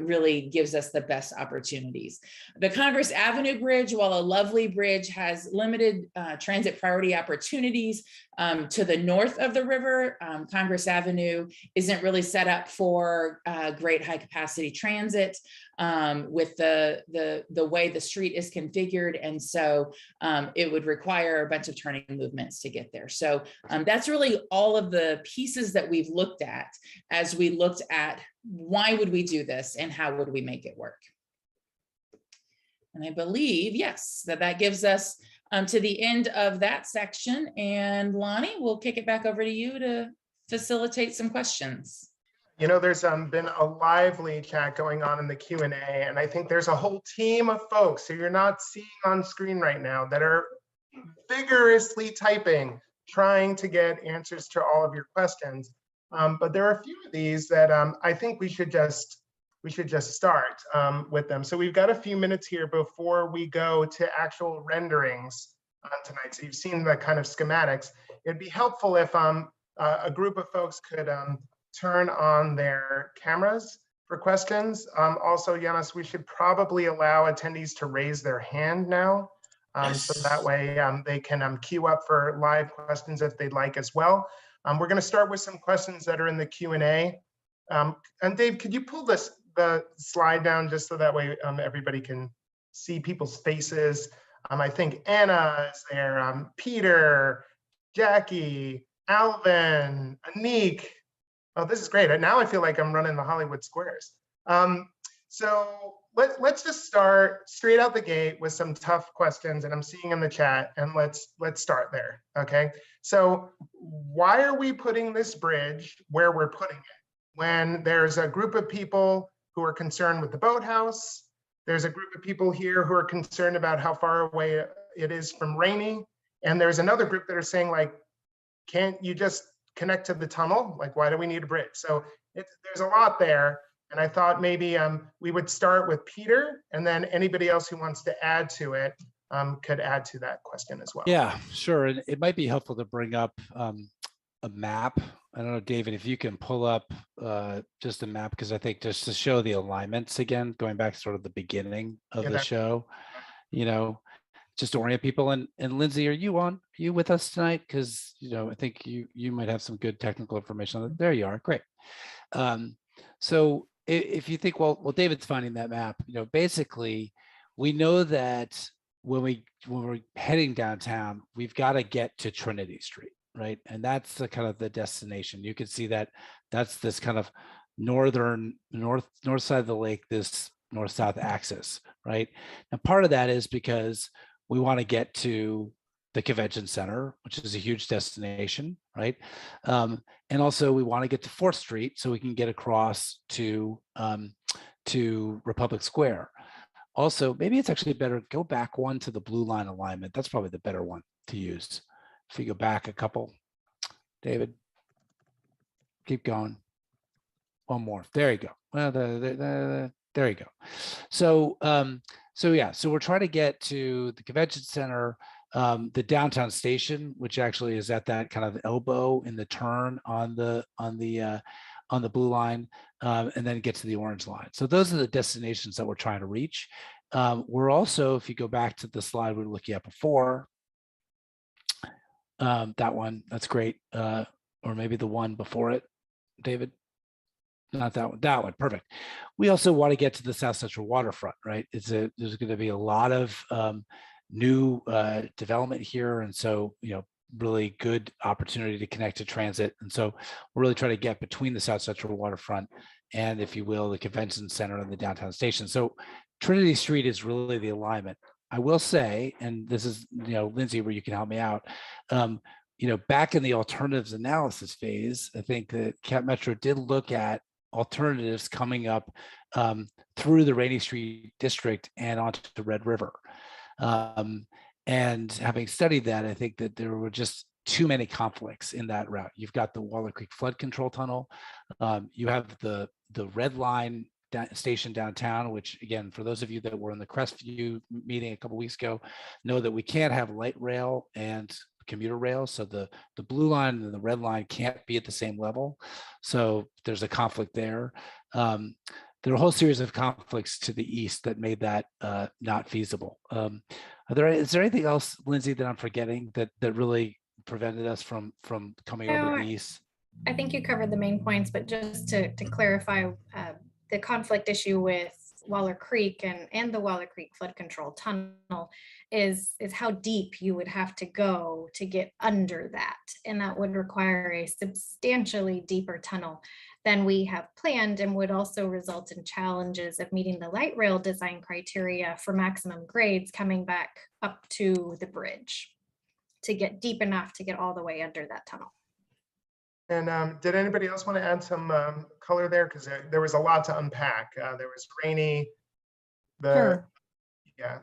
really gives us the best opportunities. The Congress Avenue Bridge, while a lovely bridge, has limited transit priority opportunities to the north of the river. Congress Avenue isn't really set up for great high capacity transit with the way the street is configured. And so it would require a bunch of turning movements to get there. So that's really all of the pieces that we've looked at as we looked at why would we do this and how would we make it work. And I believe, yes, that gives us to the end of that section. And Lonnie, we'll kick it back over to you to facilitate some questions. You know, there's been a lively chat going on in the Q&A, and I think there's a whole team of folks who you're not seeing on screen right now that are vigorously typing, trying to get answers to all of your questions. But there are a few of these that I think we should just start with them. So we've got a few minutes here before we go to actual renderings tonight. So you've seen the kind of schematics. It'd be helpful if a group of folks could turn on their cameras for questions. Also, Yanis, we should probably allow attendees to raise their hand now. So that way they can queue up for live questions if they'd like as well. We're going to start with some questions that are in the Q&A. And Dave, could you pull the slide down just so that way everybody can see people's faces. I think Anna is there, Peter, Jackie, Alvin, Anik. Oh, this is great. Now I feel like I'm running the Hollywood Squares. So let's just start straight out the gate with some tough questions, and I'm seeing in the chat, and let's start there, okay? So why are we putting this bridge where we're putting it? When there's a group of people who are concerned with the boathouse, there's a group of people here who are concerned about how far away it is from Rainy, and there's another group that are saying, like, can't you just connect to the tunnel? Like, why do we need a bridge? So there's a lot there. And I thought maybe we would start with Peter, and then anybody else who wants to add to it could add to that question as well. Yeah, sure. And it might be helpful to bring up a map. I don't know, David, if you can pull up just a map, because I think just to show the alignments again, going back to sort of the beginning of the show, you know, just to orient people. And Lindsay, are you with us tonight? Because, you know, I think you might have some good technical information on it. There you are. Great. So if you think, well, David's finding that map, you know, basically we know that when we're heading downtown, we've got to get to Trinity Street, right? And that's the kind of the destination. You can see that that's this kind of north side of the lake, this north-south axis, right? And part of that is because we want to get to the convention center, which is a huge destination, right? And also we want to get to 4th Street so we can get across to Republic Square. Also, maybe it's actually better, go back one to the blue line alignment. That's probably the better one to use. If you go back a couple, David, keep going. One more, there you go. Well, there you go. So, so we're trying to get to the convention center, the downtown station, which actually is at that kind of elbow in the turn on the blue line, and then get to the orange line. So those are the destinations that we're trying to reach. We're also, if you go back to the slide we were looking at before, that one, that's great, or maybe the one before it, David. Not that one, that one, perfect. We also want to get to the South Central waterfront, right? There's going to be a lot of new development here, and so, you know, really good opportunity to connect to transit. And so we're really trying to get between the South Central waterfront and, if you will, the convention center and the downtown station. So Trinity Street is really the alignment. I will say, and this is, you know, Lindsay, where you can help me out. You know, back in the alternatives analysis phase, I think that Cap Metro did look at alternatives coming up through the Rainy Street district and onto the Red River. And having studied that, I think that there were just too many conflicts in that route. You've got the Waller Creek Flood Control Tunnel. You have the Red Line station downtown, which, again, for those of you that were in the Crestview meeting a couple weeks ago, know that we can't have light rail and commuter rail. So the blue line and the red line can't be at the same level. So there's a conflict there. There are a whole series of conflicts to the east that made that not feasible. Is there anything else, Lindsay, that I'm forgetting that really prevented us from coming over to the east? I think you covered the main points, but just to clarify, the conflict issue with Waller Creek and the Waller Creek Flood Control Tunnel is how deep you would have to go to get under that. And that would require a substantially deeper tunnel than we have planned, and would also result in challenges of meeting the light rail design criteria for maximum grades coming back up to the bridge to get deep enough to get all the way under that tunnel. And did anybody else want to add some color there? Because there was a lot to unpack. There was Rainy, Sure. Yeah.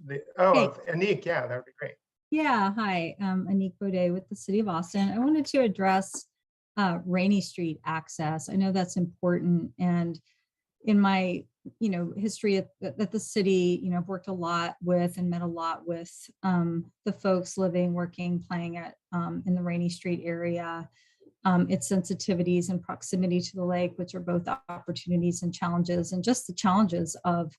Hey. Anik, yeah, that would be great. Yeah, hi, Anik Baudet with the City of Austin. I wanted to address Rainy Street access. I know that's important, and in my history at the city, I've worked a lot with and met a lot with the folks living, working, playing at in the Rainy Street area. Its sensitivities and proximity to the lake, which are both opportunities and challenges, and just the challenges of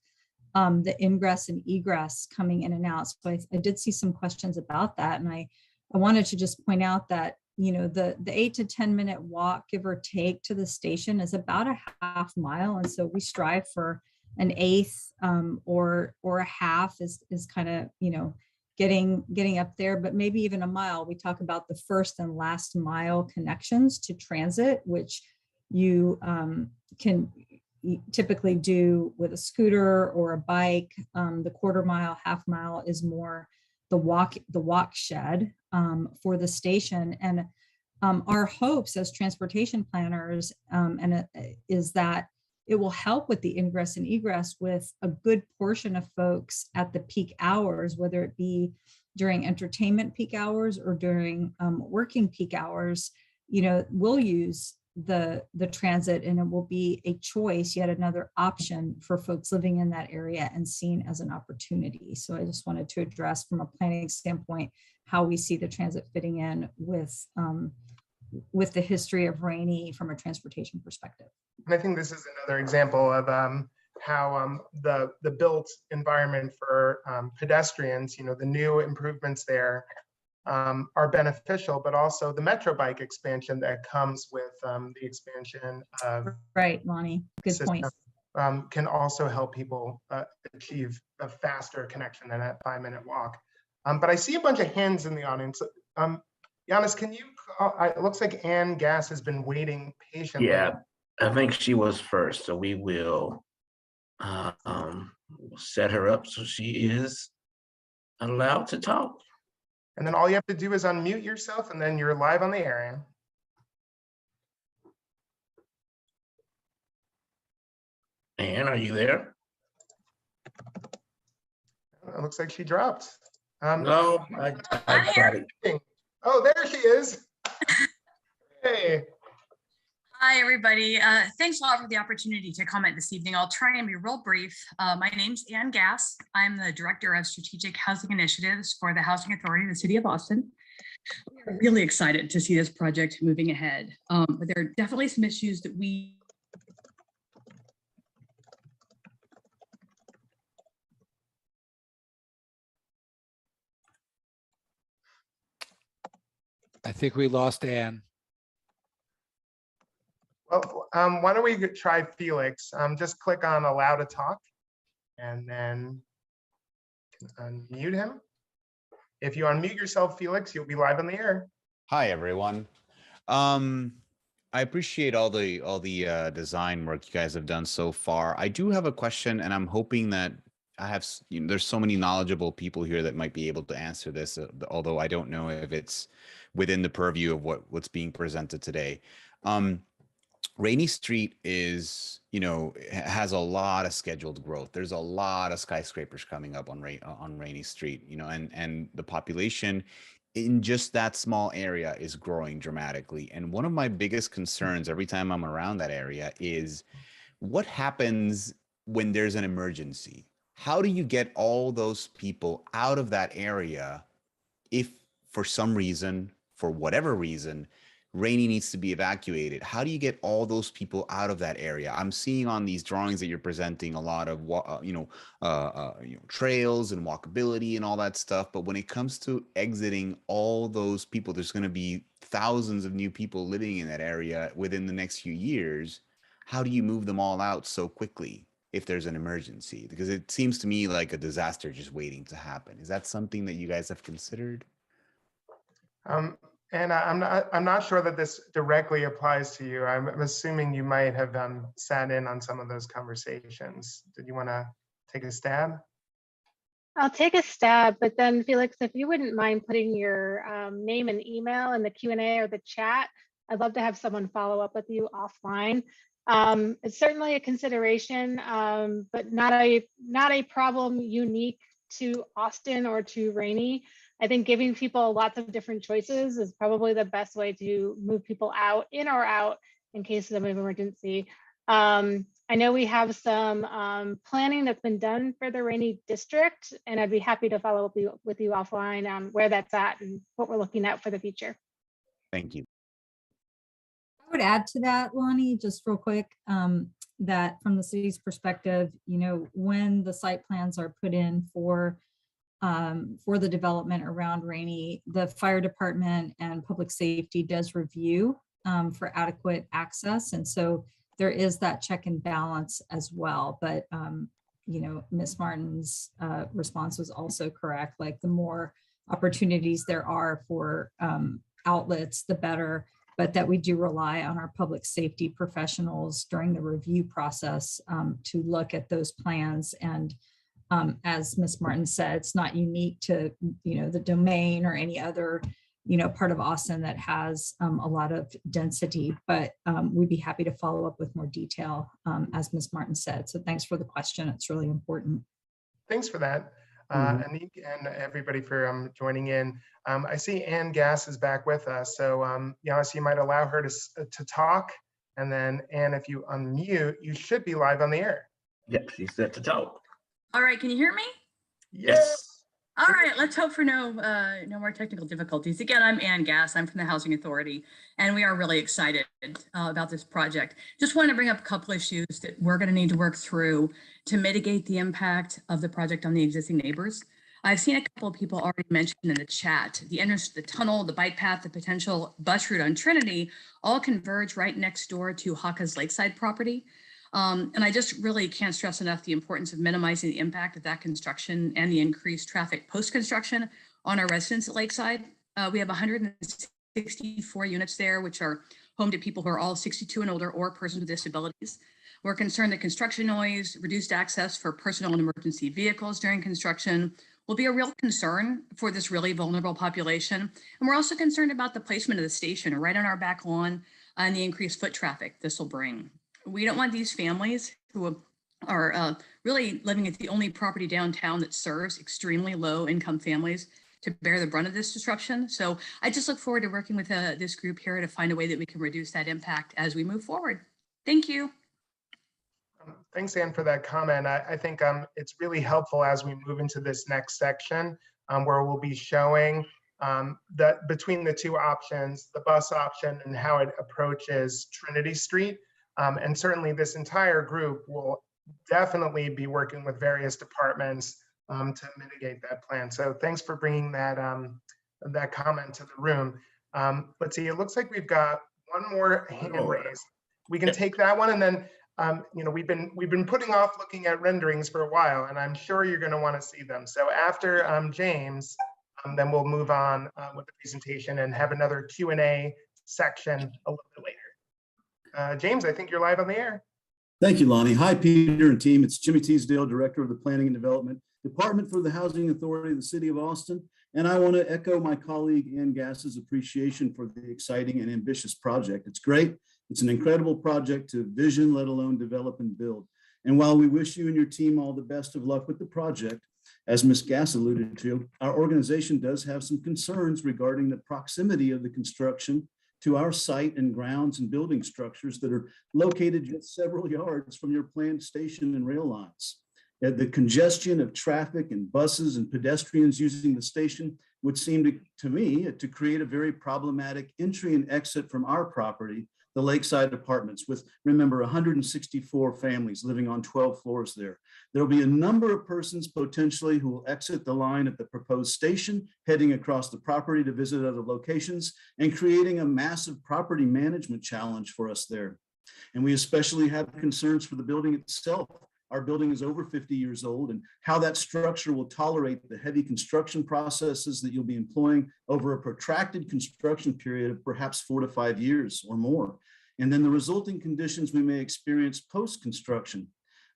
the ingress and egress coming in and out. So I did see some questions about that, and I wanted to just point out that the 8 to 10 minute walk, give or take, to the station is about a half mile, and so we strive for an eighth or a half is kind of, you know, getting up there, but maybe even a mile. We talk about the first and last mile connections to transit, which you can typically do with a scooter or a bike. The quarter mile, half mile is more the walk shed for the station. And our hopes as transportation planners is that it will help with the ingress and egress with a good portion of folks at the peak hours, whether it be during entertainment peak hours or during working peak hours. You know, we'll use the transit, and it will be a choice, yet another option for folks living in that area and seen as an opportunity. So I just wanted to address from a planning standpoint how we see the transit fitting in with the history of Rainey from a transportation perspective. And I think this is another example of how the built environment for pedestrians, you know, the new improvements there are beneficial, but also the Metro bike expansion that comes with the expansion of right, Lonnie, good system, point. can also help people achieve a faster connection than a 5-minute walk. But I see a bunch of hands in the audience. Giannis, can you, it looks like Ann Gass has been waiting patiently. Yeah, I think she was first, so we will set her up so she is allowed to talk. And then all you have to do is unmute yourself, and then you're live on the air, Ann. Ann, are you there? It looks like she dropped. No, I tried it. Oh, there she is. Hey. Hi, everybody. Thanks a lot for the opportunity to comment this evening. I'll try and be real brief. My name's Ann Gass. I'm the Director of Strategic Housing Initiatives for the Housing Authority of the City of Austin. We're really excited to see this project moving ahead. But there are definitely some issues that we I think we lost Ann. Well, why don't we try Felix? Just click on allow to talk and then unmute him. If you unmute yourself, Felix, you'll be live on the air. Hi, everyone. I appreciate all the design work you guys have done so far. I do have a question, and I'm hoping that there's so many knowledgeable people here that might be able to answer this, although I don't know if it's within the purview of what's being presented today. Rainey Street is, has a lot of scheduled growth. There's a lot of skyscrapers coming up on Rainey Street, and the population in just that small area is growing dramatically. And one of my biggest concerns every time I'm around that area is what happens when there's an emergency? How do you get all those people out of that area if for some reason, for whatever reason, Rainey needs to be evacuated? How do you get all those people out of that area? I'm seeing on these drawings that you're presenting a lot of trails and walkability and all that stuff. But when it comes to exiting all those people, there's going to be thousands of new people living in that area within the next few years. How do you move them all out so quickly if there's an emergency? Because it seems to me like a disaster just waiting to happen. Is that something that you guys have considered? And I'm not sure that this directly applies to you. I'm assuming you might have sat in on some of those conversations. Did you want to take a stab? I'll take a stab, but then Felix, if you wouldn't mind putting your name and email in the Q&A or the chat, I'd love to have someone follow up with you offline. It's certainly a consideration, but not a problem unique to Austin or to Rainey. I think giving people lots of different choices is probably the best way to move people out, in or out, in cases of emergency. I know we have some planning that's been done for the Rainey district, and I'd be happy to follow up with you offline on where that's at and what we're looking at for the future. Thank you. I would add to that, Lonnie, just real quick, that from the city's perspective, when the site plans are put in for the development around Rainey, the fire department and public safety does review for adequate access. And so there is that check and balance as well. But, you know, Ms. Martin's response was also correct. Like the more opportunities there are for outlets, the better, but that we do rely on our public safety professionals during the review process to look at those plans. And as Ms. Martin said, it's not unique to, you know, the domain or any other, you know, part of Austin that has a lot of density, but we'd be happy to follow up with more detail, as Ms. Martin said. So thanks for the question. It's really important. Thanks for that, Anik, and everybody for joining in. I see Ann Gass is back with us, so Giannis, you might allow her to talk, and then Ann, if you unmute, you should be live on the air. Yep, she's set to talk. All right, can you hear me? Yes. All right, let's hope for no more technical difficulties. Again, I'm Ann Gass. I'm from the Housing Authority, and we are really excited about this project. Just want to bring up a couple issues that we're going to need to work through to mitigate the impact of the project on the existing neighbors. I've seen a couple of people already mentioned in the chat, the entrance to the tunnel, the bike path, the potential bus route on Trinity, all converge right next door to Haka's Lakeside property. And I just really can't stress enough the importance of minimizing the impact of that construction and the increased traffic post-construction on our residents at Lakeside. We have 164 units there, which are home to people who are all 62 and older or persons with disabilities. We're concerned that construction noise, reduced access for personal and emergency vehicles during construction will be a real concern for this really vulnerable population. And we're also concerned about the placement of the station right on our back lawn and the increased foot traffic this will bring. We don't want these families who are really living at the only property downtown that serves extremely low income families to bear the brunt of this disruption. So I just look forward to working with this group here to find a way that we can reduce that impact as we move forward. Thank you. Thanks, Ann, for that comment. I think it's really helpful as we move into this next section where we'll be showing that between the two options, the bus option and how it approaches Trinity Street. And certainly this entire group will definitely be working with various departments to mitigate that plan. So thanks for bringing that, that comment to the room. Let's see, it looks like we've got one more hand raised. We can take that one, and then you know, we've been putting off looking at renderings for a while, and I'm sure you're going to want to see them. So after James, then we'll move on with the presentation and have another Q&A section a little bit later. James, I think you're live on the air. Thank you, Lonnie. Hi, Peter and team. It's Jimmy Teasdale, Director of the Planning and Development Department for the Housing Authority of the City of Austin. And I want to echo my colleague Ann Gass's appreciation for the exciting and ambitious project. It's great. It's an incredible project to vision, let alone develop and build. And while we wish you and your team all the best of luck with the project, as Ms. Gass alluded to, our organization does have some concerns regarding the proximity of the construction to our site and grounds and building structures that are located just several yards from your planned station and rail lines. The congestion of traffic and buses and pedestrians using the station would seem to me to create a very problematic entry and exit from our property, the Lakeside Apartments, with, remember, 164 families living on 12 floors there. There'll be a number of persons potentially who will exit the line at the proposed station, heading across the property to visit other locations and creating a massive property management challenge for us there. And we especially have concerns for the building itself. Our building is over 50 years old, and how that structure will tolerate the heavy construction processes that you'll be employing over a protracted construction period of perhaps 4 to 5 years or more. And then the resulting conditions we may experience post-construction.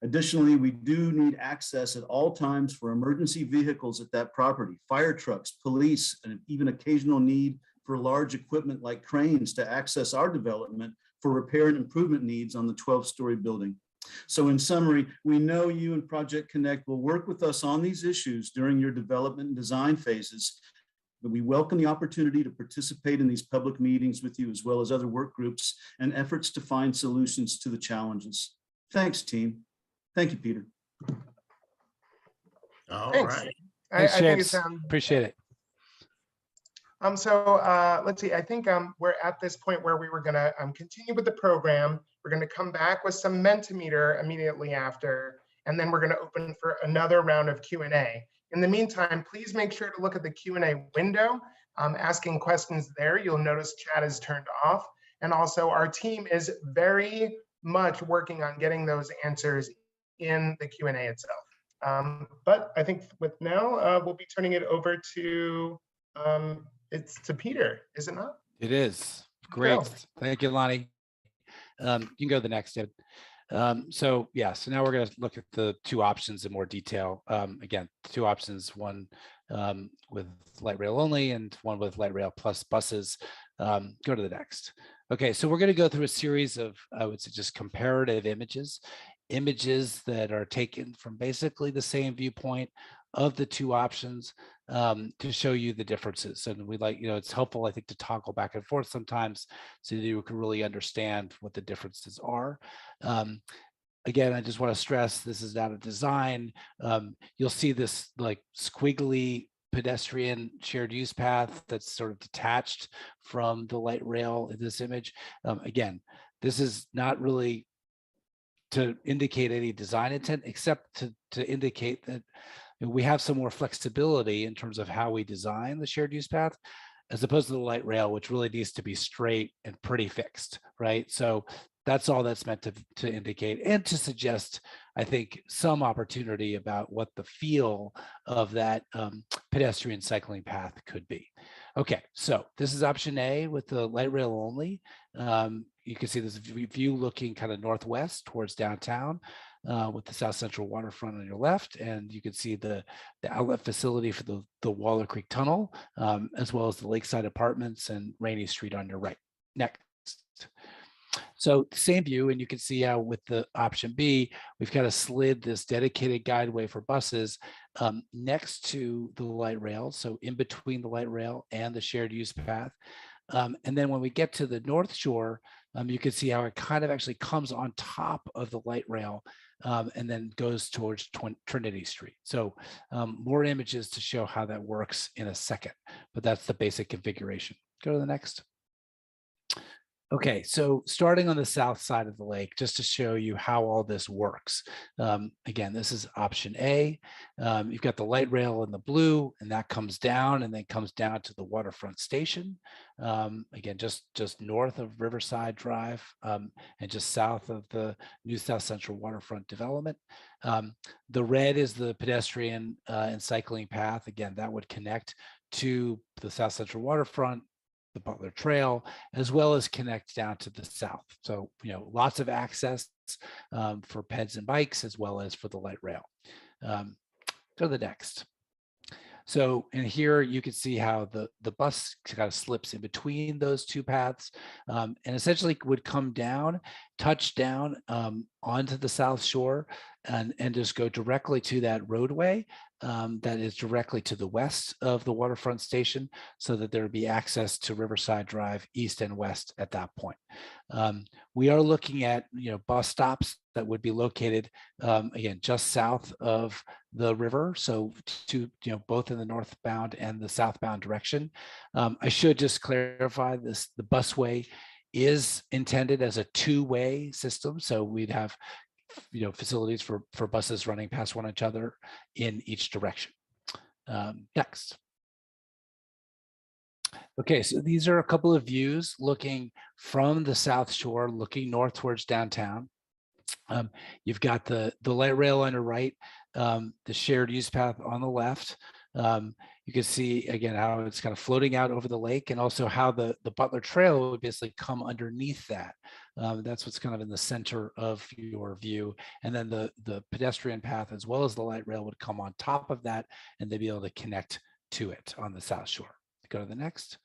Additionally, we do need access at all times for emergency vehicles at that property, fire trucks, police, and even occasional need for large equipment like cranes to access our development for repair and improvement needs on the 12-story building. So in summary, we know you and Project Connect will work with us on these issues during your development and design phases. But we welcome the opportunity to participate in these public meetings with you, as well as other work groups and efforts to find solutions to the challenges. Thanks, team. Thank you, Peter. All Thanks. right. I think James. it's Appreciate it. So let's see, I think we're at this point where we were going to continue with the program. We're going to come back with some Mentimeter immediately after, and then we're going to open for another round of Q&A. In the meantime, please make sure to look at the Q&A window, asking questions there. You'll notice chat is turned off. And also our team is very much working on getting those answers in the Q&A itself. But I think with now, we'll be turning it over to, it's to Peter, is it not? It is. Great. Go. Thank you, Lonnie. You can go to the next, David. So now we're going to look at the two options in more detail. Again, two options, one with light rail only and one with light rail plus buses. Go to the next. Okay, so we're going to go through a series of, I would say, just comparative images that are taken from basically the same viewpoint of the two options to show you the differences. And we like, it's helpful, I think, to toggle back and forth sometimes so that you can really understand what the differences are. Again, I just want to stress this is not a design. You'll see this like squiggly pedestrian shared use path that's sort of detached from the light rail in this image. Again, this is not really to indicate any design intent, except to indicate that we have some more flexibility in terms of how we design the shared use path, as opposed to the light rail, which really needs to be straight and pretty fixed, right? So that's all that's meant to indicate and to suggest, I think, some opportunity about what the feel of that pedestrian cycling path could be. Okay, so this is option A with the light rail only. You can see this view looking kind of northwest towards downtown with the South Central waterfront on your left, and you can see the outlet facility for the Waller Creek Tunnel, as well as the Lakeside Apartments and Rainy Street on your right. Next. So same view, and you can see how with the option B, we've kind of slid this dedicated guideway for buses next to the light rail, so in between the light rail and the shared use path. And then when we get to the North Shore, you can see how it kind of actually comes on top of the light rail and then goes towards Trinity Street. So more images to show how that works in a second, but that's the basic configuration. Go to the next. Okay, so starting on the south side of the lake, just to show you how all this works. Again, this is option A. You've got the light rail in the blue, and that comes down and then comes down to the waterfront station. Again, just north of Riverside Drive and just south of the new South Central waterfront development. The red is the pedestrian and cycling path. Again, that would connect to the South Central waterfront, the Butler Trail, as well as connect down to the south. So, lots of access for peds and bikes, as well as for the light rail. Go to the next. So in here, you can see how the bus kind of slips in between those two paths and essentially would come down, touch down onto the South Shore and just go directly to that roadway that is directly to the west of the waterfront station, so that there would be access to Riverside Drive east and west at that point. We are looking at bus stops that would be located again just south of the river, so to both in the northbound and the southbound direction. I should just clarify this: the busway is intended as a two-way system, so we'd have facilities for buses running past one another in each direction. Next. Okay, so these are a couple of views looking from the South Shore, looking north towards downtown. You've got the light rail on the right, the shared use path on the left. You can see again how it's kind of floating out over the lake, and also how the Butler Trail would basically come underneath that. That's what's kind of in the center of your view. And then the pedestrian path as well as the light rail would come on top of that, and they'd be able to connect to it on the South Shore. Go to the next.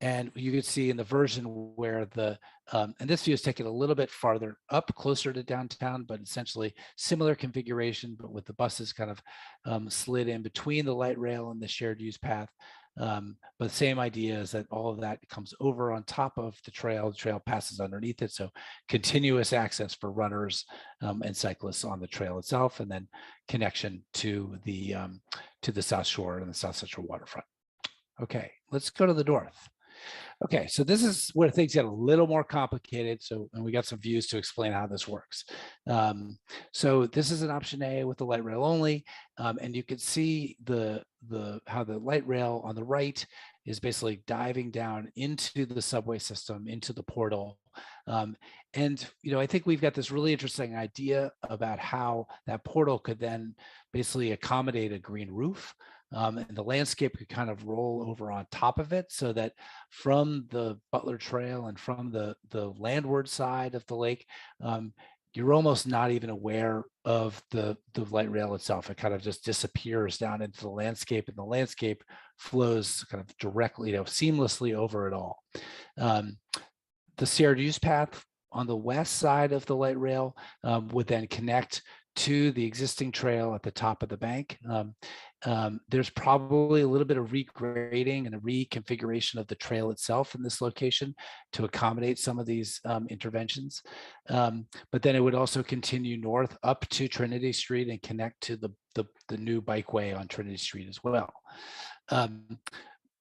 And you can see in the version where and this view is taken a little bit farther up, closer to downtown, but essentially similar configuration, but with the buses kind of slid in between the light rail and the shared use path. But same idea is that all of that comes over on top of the trail passes underneath it. So continuous access for runners and cyclists on the trail itself, and then connection to the South Shore and the South Central waterfront. Okay, let's go to the north. Okay, so this is where things get a little more complicated. And we got some views to explain how this works. So this is an option A with the light rail only, and you can see how the light rail on the right is basically diving down into the subway system, into the portal. And I think we've got this really interesting idea about how that portal could then basically accommodate a green roof. And the landscape could kind of roll over on top of it, so that from the Butler Trail and from the landward side of the lake, you're almost not even aware of the light rail itself. It kind of just disappears down into the landscape, and the landscape flows kind of directly, seamlessly over it all. The shared use path on the west side of the light rail would then connect to the existing trail at the top of the bank. There's probably a little bit of regrading and a reconfiguration of the trail itself in this location to accommodate some of these interventions. But then it would also continue north up to Trinity Street and connect to the new bikeway on Trinity Street as well.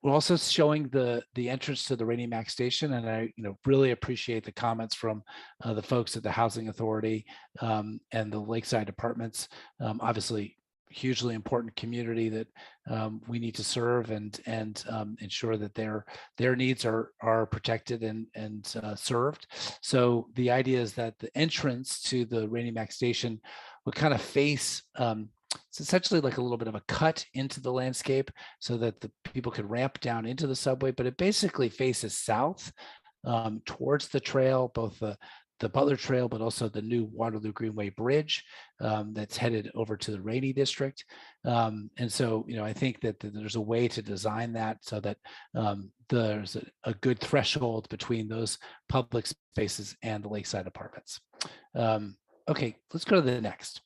We're also showing the entrance to the Rainy Mac station, and I really appreciate the comments from the folks at the Housing Authority and the Lakeside Apartments. Obviously, hugely important community that we need to serve and ensure that their needs are protected and served. So the idea is that the entrance to the Rainy Mac station would kind of face it's essentially like a little bit of a cut into the landscape so that the people could ramp down into the subway, but it basically faces south towards the trail, both the Butler Trail, but also the new Waterloo Greenway Bridge that's headed over to the Rainy District. And so, I think that there's a way to design that so that there's a good threshold between those public spaces and the Lakeside Apartments. Okay, let's go to the next.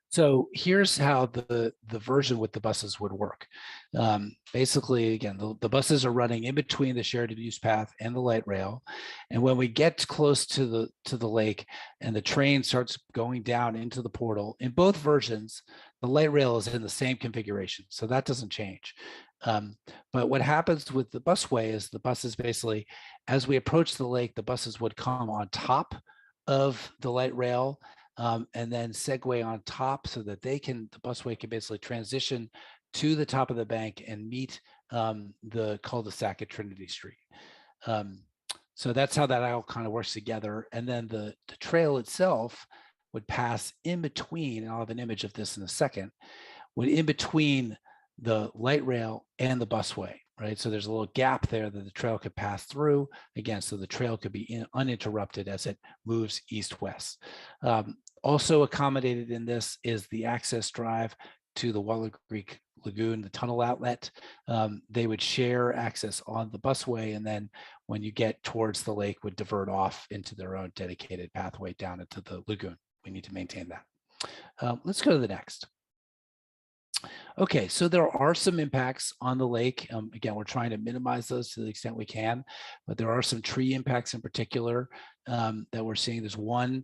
So here's how the version with the buses would work. Basically, again, the buses are running in between the shared use path and the light rail. And when we get close to the lake and the train starts going down into the portal, in both versions, the light rail is in the same configuration. So that doesn't change. But what happens with the busway is the buses basically, as we approach the lake, the buses would come on top of the light rail and then segue on top so that the busway can basically transition to the top of the bank and meet the cul-de-sac at Trinity Street. So that's how that all kind of works together. And then the trail itself would pass in between, and I'll have an image of this in a second, in between the light rail and the busway, right? So there's a little gap there that the trail could pass through, again, so the trail could be uninterrupted as it moves east-west. Also accommodated in this is the access drive to the Waller Creek Lagoon, the tunnel outlet. They would share access on the busway, and then when you get towards the lake would divert off into their own dedicated pathway down into the lagoon. We need to maintain that. Let's go to the next. Okay, so there are some impacts on the lake. Again, we're trying to minimize those to the extent we can, but there are some tree impacts in particular that we're seeing. There's one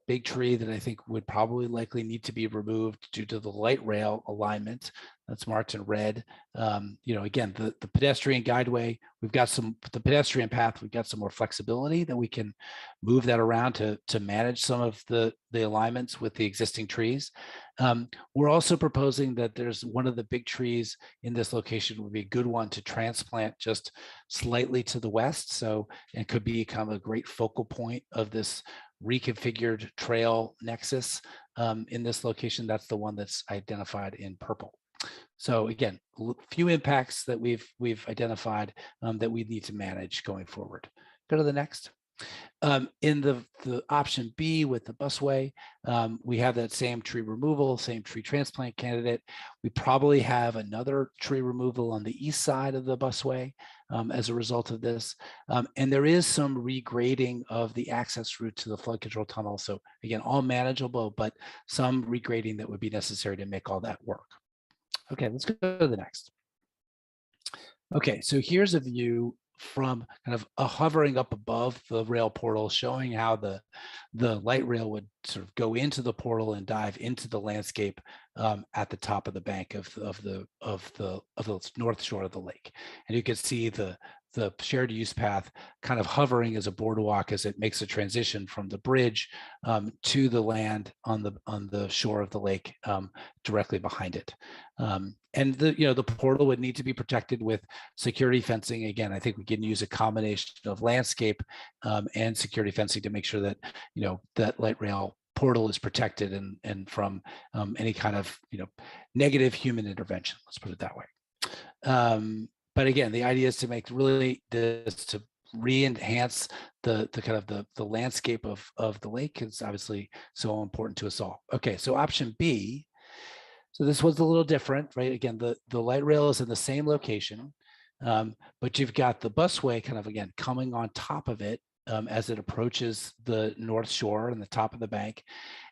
big tree that I think would probably likely need to be removed due to the light rail alignment that's marked in red. Again, the pedestrian guideway, the pedestrian path, we've got some more flexibility that we can move that around to manage some of the alignments with the existing trees. We're also proposing that there's one of the big trees in this location would be a good one to transplant just slightly to the west. So it could become a great focal point of this reconfigured trail nexus in this location. That's the one that's identified in purple. So again, a few impacts that we've identified that we need to manage going forward. Go to the next. In the option B with the busway, we have that same tree removal, same tree transplant candidate. We probably have another tree removal on the east side of the busway as a result of this. And there is some regrading of the access route to the flood control tunnel. So again, all manageable, but some regrading that would be necessary to make all that work. Okay, let's go to the next. Okay, so here's a view from kind of hovering up above the rail portal, showing how the light rail would sort of go into the portal and dive into the landscape at the top of the bank of the north shore of the lake. And you can see the the shared use path kind of hovering as a boardwalk as it makes a transition from the bridge to the land on the shore of the lake directly behind it. And the portal would need to be protected with security fencing. Again, I think we can use a combination of landscape and security fencing to make sure that that light rail portal is protected and from any kind of negative human intervention. Let's put it that way. But again, the idea is to make really this to re-enhance the kind of the landscape of the lake. It's obviously so important to us all. Okay, so option B. So this was a little different, right? Again, the light rail is in the same location, but you've got the busway kind of again coming on top of it as it approaches the North Shore and the top of the bank,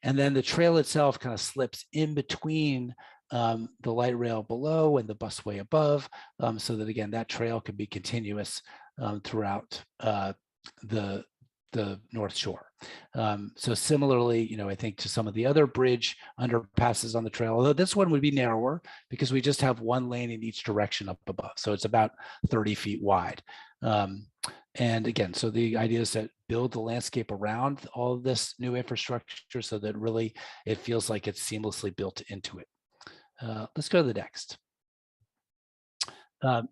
and then the trail itself kind of slips in between the light rail below and the busway above, so that again that trail can be continuous throughout the North Shore. So similarly, I think to some of the other bridge underpasses on the trail, although this one would be narrower because we just have one lane in each direction up above, so it's about 30 feet wide. And again, so the idea is to build the landscape around all of this new infrastructure so that really it feels like it's seamlessly built into it. Let's go to the next.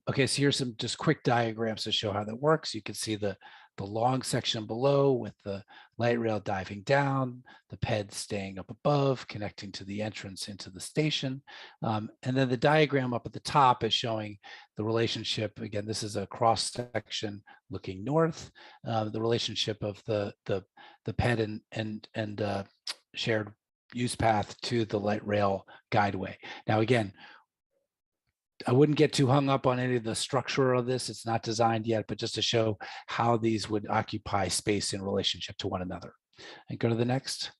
Okay, so here's some just quick diagrams to show how that works. You can see the long section below with the light rail diving down, the PED staying up above, connecting to the entrance into the station. And then the diagram up at the top is showing the relationship. Again, this is a cross section looking north, the relationship of the PED and shared use path to the light rail guideway. Now, again, I wouldn't get too hung up on any of the structure of this. It's not designed yet, but just to show how these would occupy space in relationship to one another. And go to the next.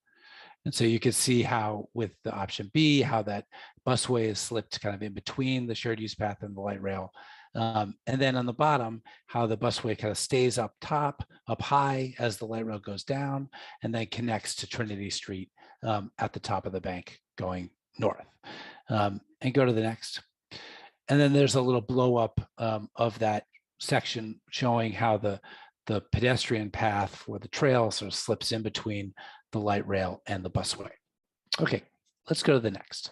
And so you can see how with the option B, how that busway is slipped kind of in between the shared use path and the light rail. And then on the bottom, how the busway kind of stays up top, up high as the light rail goes down, and then connects to Trinity Street at the top of the bank going north. And go to the next. And then there's a little blow up of that section showing how the pedestrian path for the trail sort of slips in between the light rail and the busway. Okay, let's go to the next.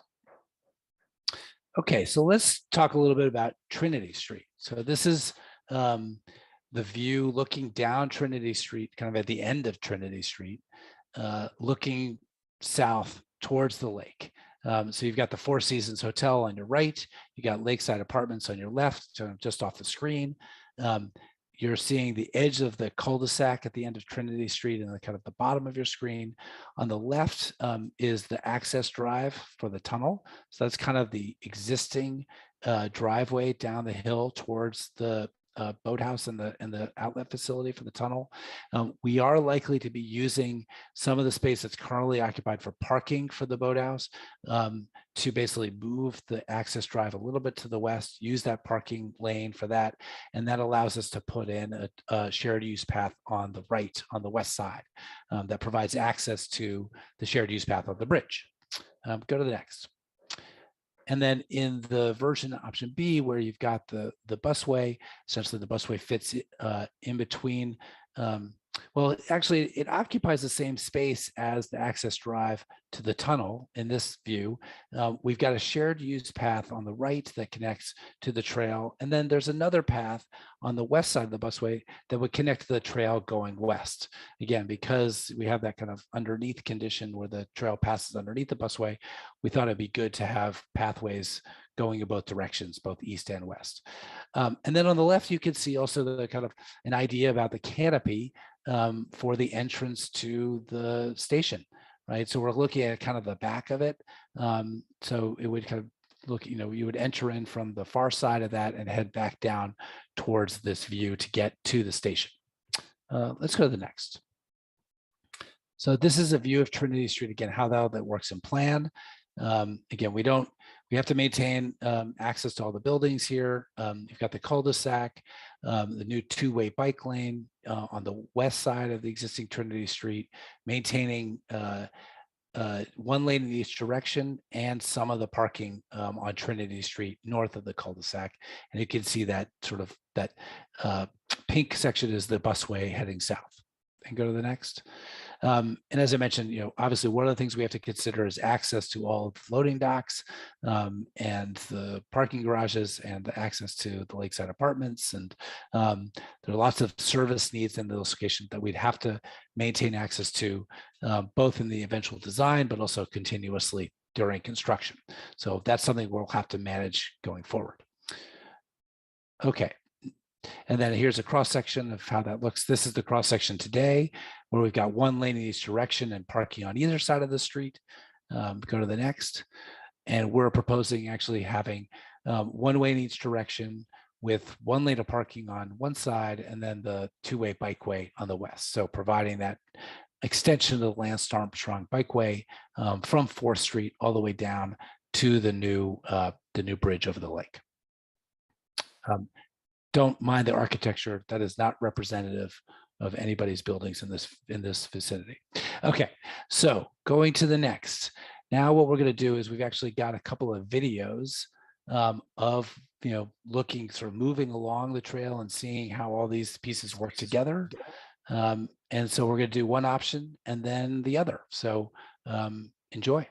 Okay, so let's talk a little bit about Trinity Street. So this is the view looking down Trinity Street, kind of at the end of Trinity Street, looking south towards the lake. So you've got the Four Seasons Hotel on your right, you got Lakeside Apartments on your left, just off the screen. You're seeing the edge of the cul-de-sac at the end of Trinity Street and the kind of the bottom of your screen. On the left is the access drive for the tunnel. So that's kind of the existing driveway down the hill towards the boathouse and the outlet facility for the tunnel. We are likely to be using some of the space that's currently occupied for parking for the boathouse to basically move the access drive a little bit to the west, use that parking lane for that, and that allows us to put in a shared use path on the right, on the west side, that provides access to the shared use path on the bridge. Go to the next. And then in the version option B, where you've got the busway, essentially the busway fits in between. Well, actually, it occupies the same space as the access drive to the tunnel in this view. We've got a shared use path on the right that connects to the trail. And then there's another path on the west side of the busway that would connect to the trail going west. Again, because we have that kind of underneath condition where the trail passes underneath the busway, we thought it'd be good to have pathways going in both directions, both east and west. And then on the left, you can see also the kind of an idea about the canopy for the entrance to the station, right? So we're looking at kind of the back of it. So it would kind of look, you would enter in from the far side of that and head back down towards this view to get to the station. Let's go to the next. So this is a view of Trinity Street, again, how that works in plan. Again, we have to maintain access to all the buildings here. You've got the cul-de-sac, the new two-way bike lane on the west side of the existing Trinity Street, maintaining one lane in each direction and some of the parking on Trinity Street north of the cul-de-sac. And you can see that sort of that pink section is the busway heading south. And go to the next. And as I mentioned, obviously one of the things we have to consider is access to all of the loading docks and the parking garages and the access to the lakeside apartments. And there are lots of service needs in those locations that we'd have to maintain access to, both in the eventual design, but also continuously during construction. So that's something we'll have to manage going forward. Okay. And then here's a cross section of how that looks. This is the cross section today, where we've got one lane in each direction and parking on either side of the street. Go to the next. And we're proposing actually having one way in each direction with one lane of parking on one side and then the two-way bikeway on the west. So providing that extension of the Lance Armstrong bikeway from 4th Street all the way down to the new bridge over the lake. Don't mind the architecture. That is not representative of anybody's buildings in this vicinity. Okay, so going to the next. Now what we're going to do is we've actually got a couple of videos of looking, sort of moving along the trail and seeing how all these pieces work together. And so we're going to do one option and then the other. So enjoy.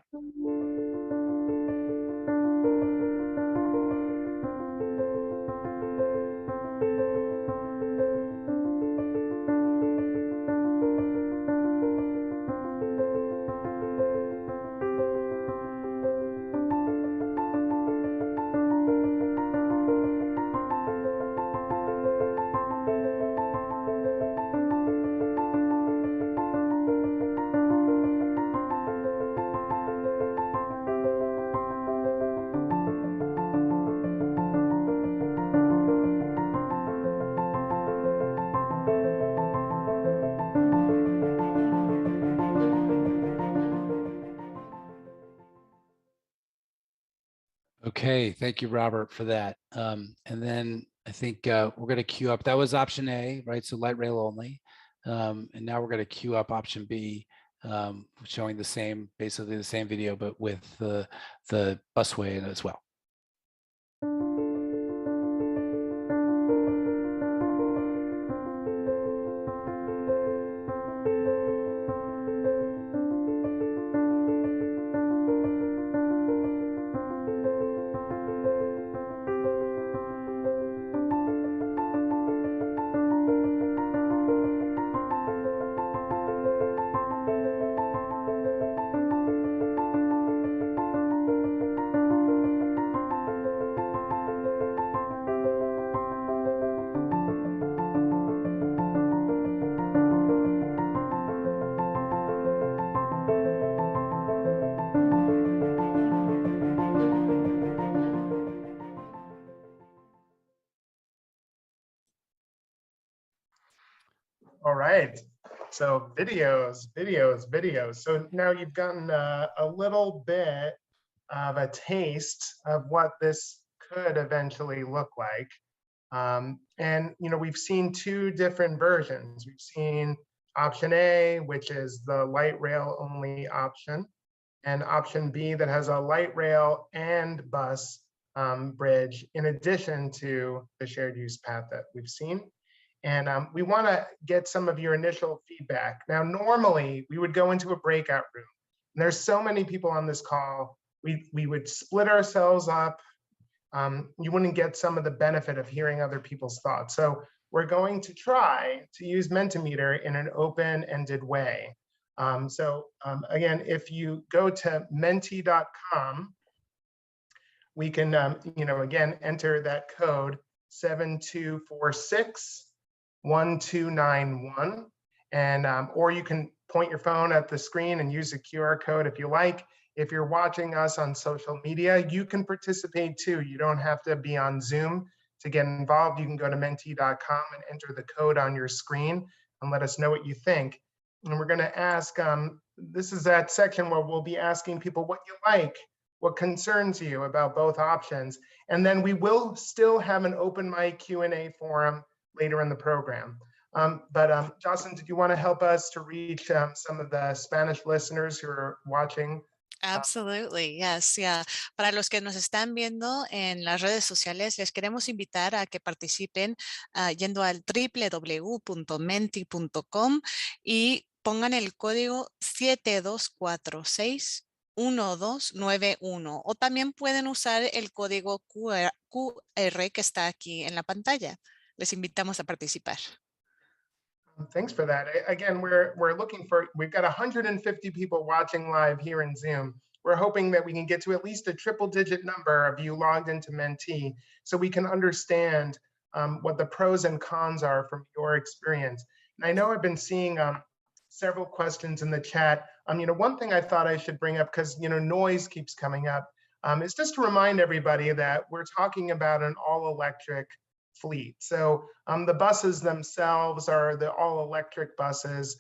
Okay, thank you, Robert, for that. And then I think we're going to queue up. That was option A, right? So light rail only. And now we're going to queue up option B, showing basically the same video, but with the busway in it as well. All right, so videos. So now you've gotten a little bit of a taste of what this could eventually look like. And we've seen two different versions. We've seen option A, which is the light rail only option, and option B that has a light rail and bus bridge in addition to the shared use path that we've seen. And we want to get some of your initial feedback. Now, normally we would go into a breakout room. And there's so many people on this call, we would split ourselves up. You wouldn't get some of the benefit of hearing other people's thoughts. So we're going to try to use Mentimeter in an open-ended way. Again, if you go to menti.com, we can, again, enter that code 7246-1291, and or you can point your phone at the screen and use the QR code if you like. If you're watching us on social media, you can participate too. You don't have to be on Zoom to get involved. You can go to menti.com and enter the code on your screen and let us know what you think. And we're going to ask, this is that section where we'll be asking people what you like, what concerns you about both options. And then we will still have an open mic Q&A forum later in the program. But Jocelyn, did you want to help us to reach some of the Spanish listeners who are watching? Absolutely, yes, yeah. Para los que nos están viendo en las redes sociales, les queremos invitar a que participen yendo al www.menti.com y pongan el código 7246-1291 o también pueden usar el código QR que está aquí en la pantalla. Les invitamos a participar. Thanks for that. Again, we're looking for, we've got 150 people watching live here in Zoom. We're hoping that we can get to at least a triple-digit number of you logged into Menti so we can understand what the pros and cons are from your experience. And I know I've been seeing several questions in the chat. One thing I thought I should bring up, because noise keeps coming up, is just to remind everybody that we're talking about an all-electric fleet. So the buses themselves are the all-electric buses.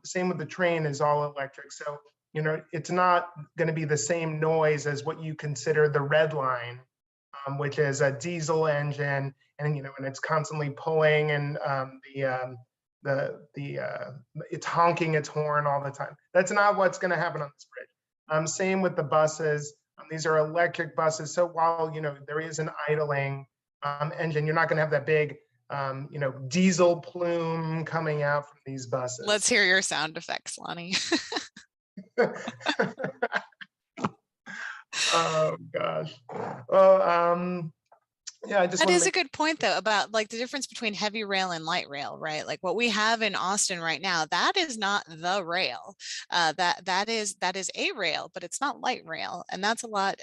Same with the train is all electric. So, it's not going to be the same noise as what you consider the red line, which is a diesel engine, and and it's constantly pulling, and it's honking its horn all the time. That's not what's going to happen on this bridge. Same with the buses. These are electric buses. So while there is an idling engine, you're not going to have that big diesel plume coming out from these buses. Let's hear your sound effects, Lonnie. Oh gosh. Well, yeah, that is a good point though, about like the difference between heavy rail and light rail, right? Like what we have in Austin right now, that is not the rail. That is a rail, but it's not light rail, and that's a lot.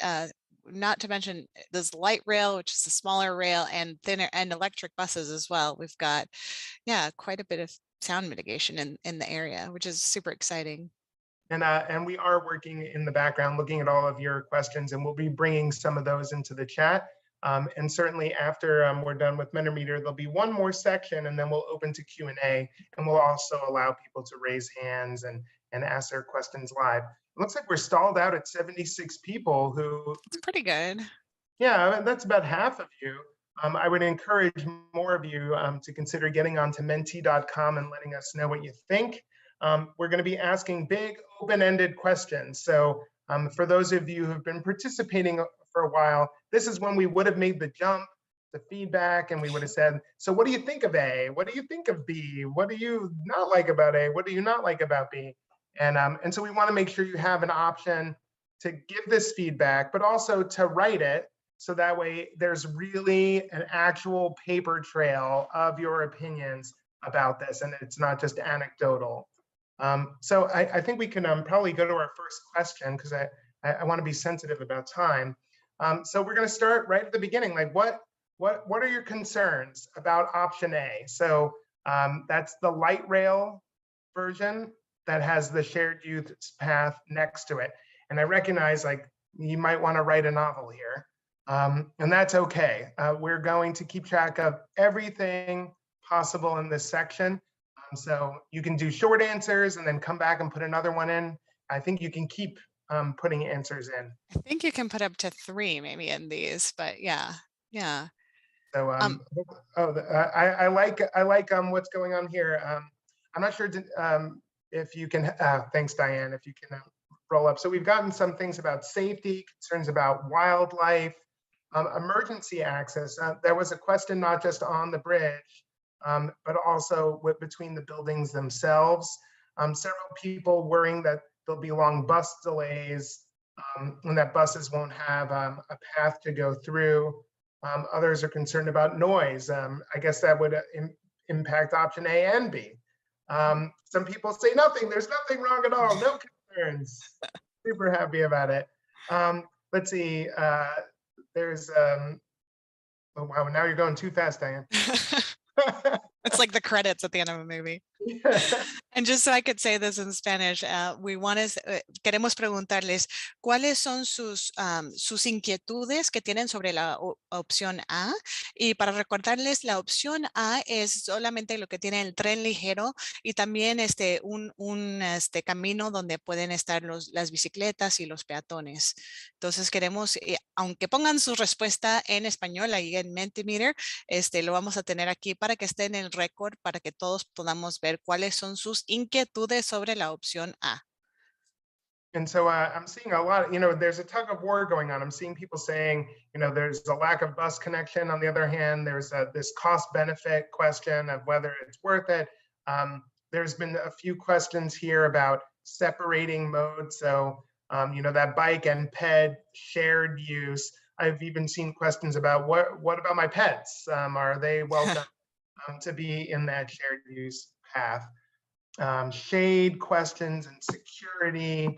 Not to mention this light rail, which is a smaller rail, and thinner, and electric buses as well. We've got, quite a bit of sound mitigation in the area, which is super exciting. And we are working in the background, looking at all of your questions, and we'll be bringing some of those into the chat. And certainly after we're done with Mentimeter, there'll be one more section, and then we'll open to Q&A, and we'll also allow people to raise hands and ask their questions live. It looks like we're stalled out at 76 people who. It's pretty good. Yeah, that's about half of you. I would encourage more of you to consider getting onto menti.com and letting us know what you think. We're going to be asking big open-ended questions. So for those of you who've been participating for a while, this is when we would have made the jump, the feedback, and we would have said, so what do you think of A? What do you think of B? What do you not like about A? What do you not like about B? And so we want to make sure you have an option to give this feedback, but also to write it. So that way there's really an actual paper trail of your opinions about this, and it's not just anecdotal. So I think we can probably go to our first question, because I want to be sensitive about time. So we're going to start right at the beginning. Like, what are your concerns about option A? So that's the light rail version that has the shared use path next to it. And I recognize, like, you might want to write a novel here, and that's okay. We're going to keep track of everything possible in this section. So you can do short answers and then come back and put another one in. I think you can keep putting answers in. I think you can put up to 3 maybe in these, but yeah. So I like what's going on here. I'm not sure if you can. Thanks, Diane. If you can roll up. So we've gotten some things about safety, concerns about wildlife, emergency access. There was a question not just on the bridge, but also between the buildings themselves. Several people worrying that there'll be long bus delays and that buses won't have a path to go through. Others are concerned about noise. I guess that would impact option A and B. Some people say nothing, there's nothing wrong at all, no concerns. Super happy about it. Let's see, there's, oh wow, now you're going too fast, Diane. It's like the credits at the end of a movie. And just so I could say this in Spanish, queremos preguntarles cuáles son sus inquietudes que tienen sobre la opción A. Y para recordarles, la opción A es solamente lo que tiene el tren ligero y también un camino donde pueden estar las bicicletas y los peatones. Entonces queremos, aunque pongan su respuesta en español ahí en Mentimeter, lo vamos a tener aquí para que esté en el récord, para que todos podamos ver cuáles son sus inquietudes sobre la opción A. And so I'm seeing a lot, there's a tug of war going on. I'm seeing people saying, there's a lack of bus connection. On the other hand, there's this cost benefit question of whether it's worth it. There's been a few questions here about separating modes. So, that bike and ped shared use. I've even seen questions about what about my pets? Are they welcome to be in that shared use path? Shade questions and security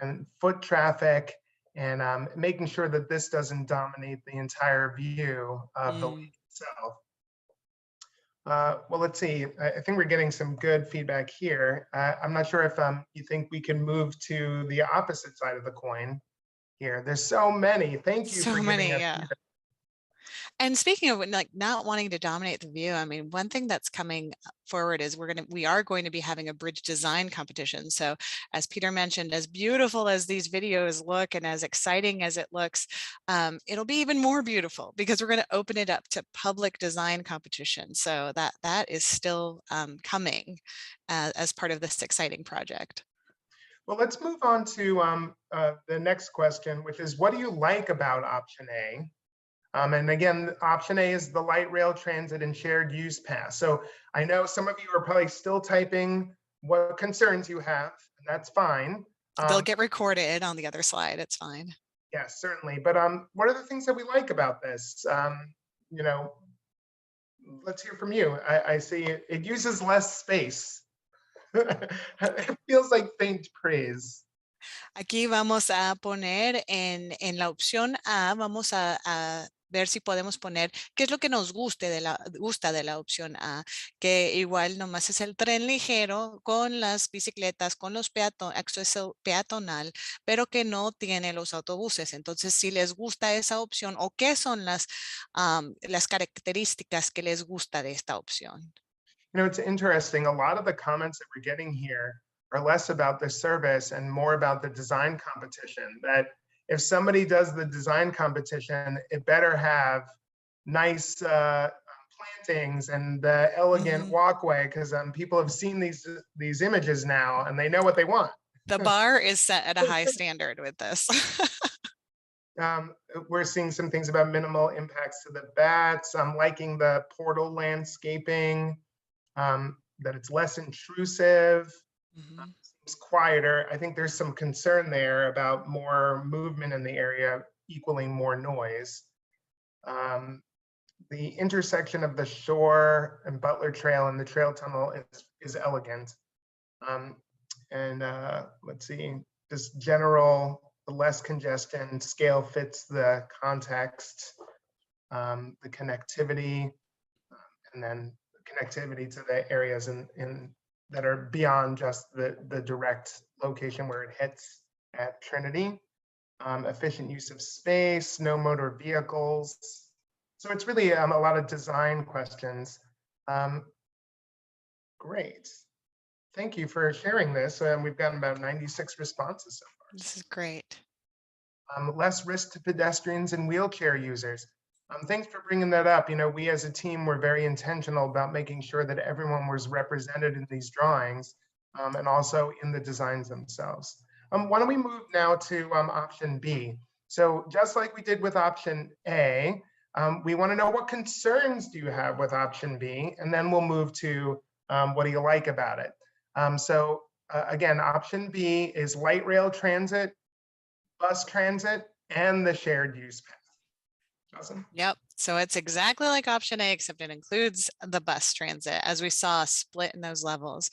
and foot traffic, and making sure that this doesn't dominate the entire view of the lake itself. Well, let's see. I think we're getting some good feedback here. I'm not sure if you think we can move to the opposite side of the coin here. There's so many. Thank you So for many, giving us yeah. feedback. And speaking of not wanting to dominate the view, I mean, one thing that's coming forward is we are going to be having a bridge design competition. So as Peter mentioned, as beautiful as these videos look and as exciting as it looks, it'll be even more beautiful because we're going to open it up to public design competition. So that is still coming as part of this exciting project. Well, let's move on to the next question, which is, what do you like about option A? And again, option A is the light rail transit and shared use path. So I know some of you are probably still typing what concerns you have, and that's fine. They'll get recorded on the other slide. It's fine. Yes, certainly. But what are the things that we like about this? Let's hear from you. I see it uses less space. It feels like faint praise. Aquí vamos a poner en la opción A, vamos a ver si podemos poner qué es lo que nos gusta de la opción A, que igual nomás es el tren ligero con las bicicletas, con los acceso peatonal, pero que no tiene los autobuses. Entonces, si les gusta esa opción o qué son las características que les gusta de esta opción. It's interesting. A lot of the comments that we're getting here are less about the service and more about the design competition. That if somebody does the design competition, it better have nice plantings and the elegant walkway, because people have seen these images now and they know what they want. The bar is set at a high standard with this. We're seeing some things about minimal impacts to the bats. I'm liking the portal landscaping, that it's less intrusive. Seems quieter. I think there's some concern there about more movement in the area equaling more noise. The intersection of the shore and Butler Trail and the trail tunnel is elegant. And let's see, just general, less congestion, scale fits the context, the connectivity, and then connectivity to the areas that are beyond just the direct location where it hits at Trinity. Efficient use of space, no motor vehicles. So it's really a lot of design questions. Great. Thank you for sharing this. We've gotten about 96 responses so far. This is great. Less risk to pedestrians and wheelchair users. Thanks for bringing that up. We as a team were very intentional about making sure that everyone was represented in these drawings and also in the designs themselves. Why don't we move now to option B? So just like we did with option A, we want to know what concerns do you have with option B, and then we'll move to what do you like about it. Again, option B is light rail transit, bus transit, and the shared use path. Awesome. Yep. So it's exactly like option A, except it includes the bus transit, as we saw split in those levels.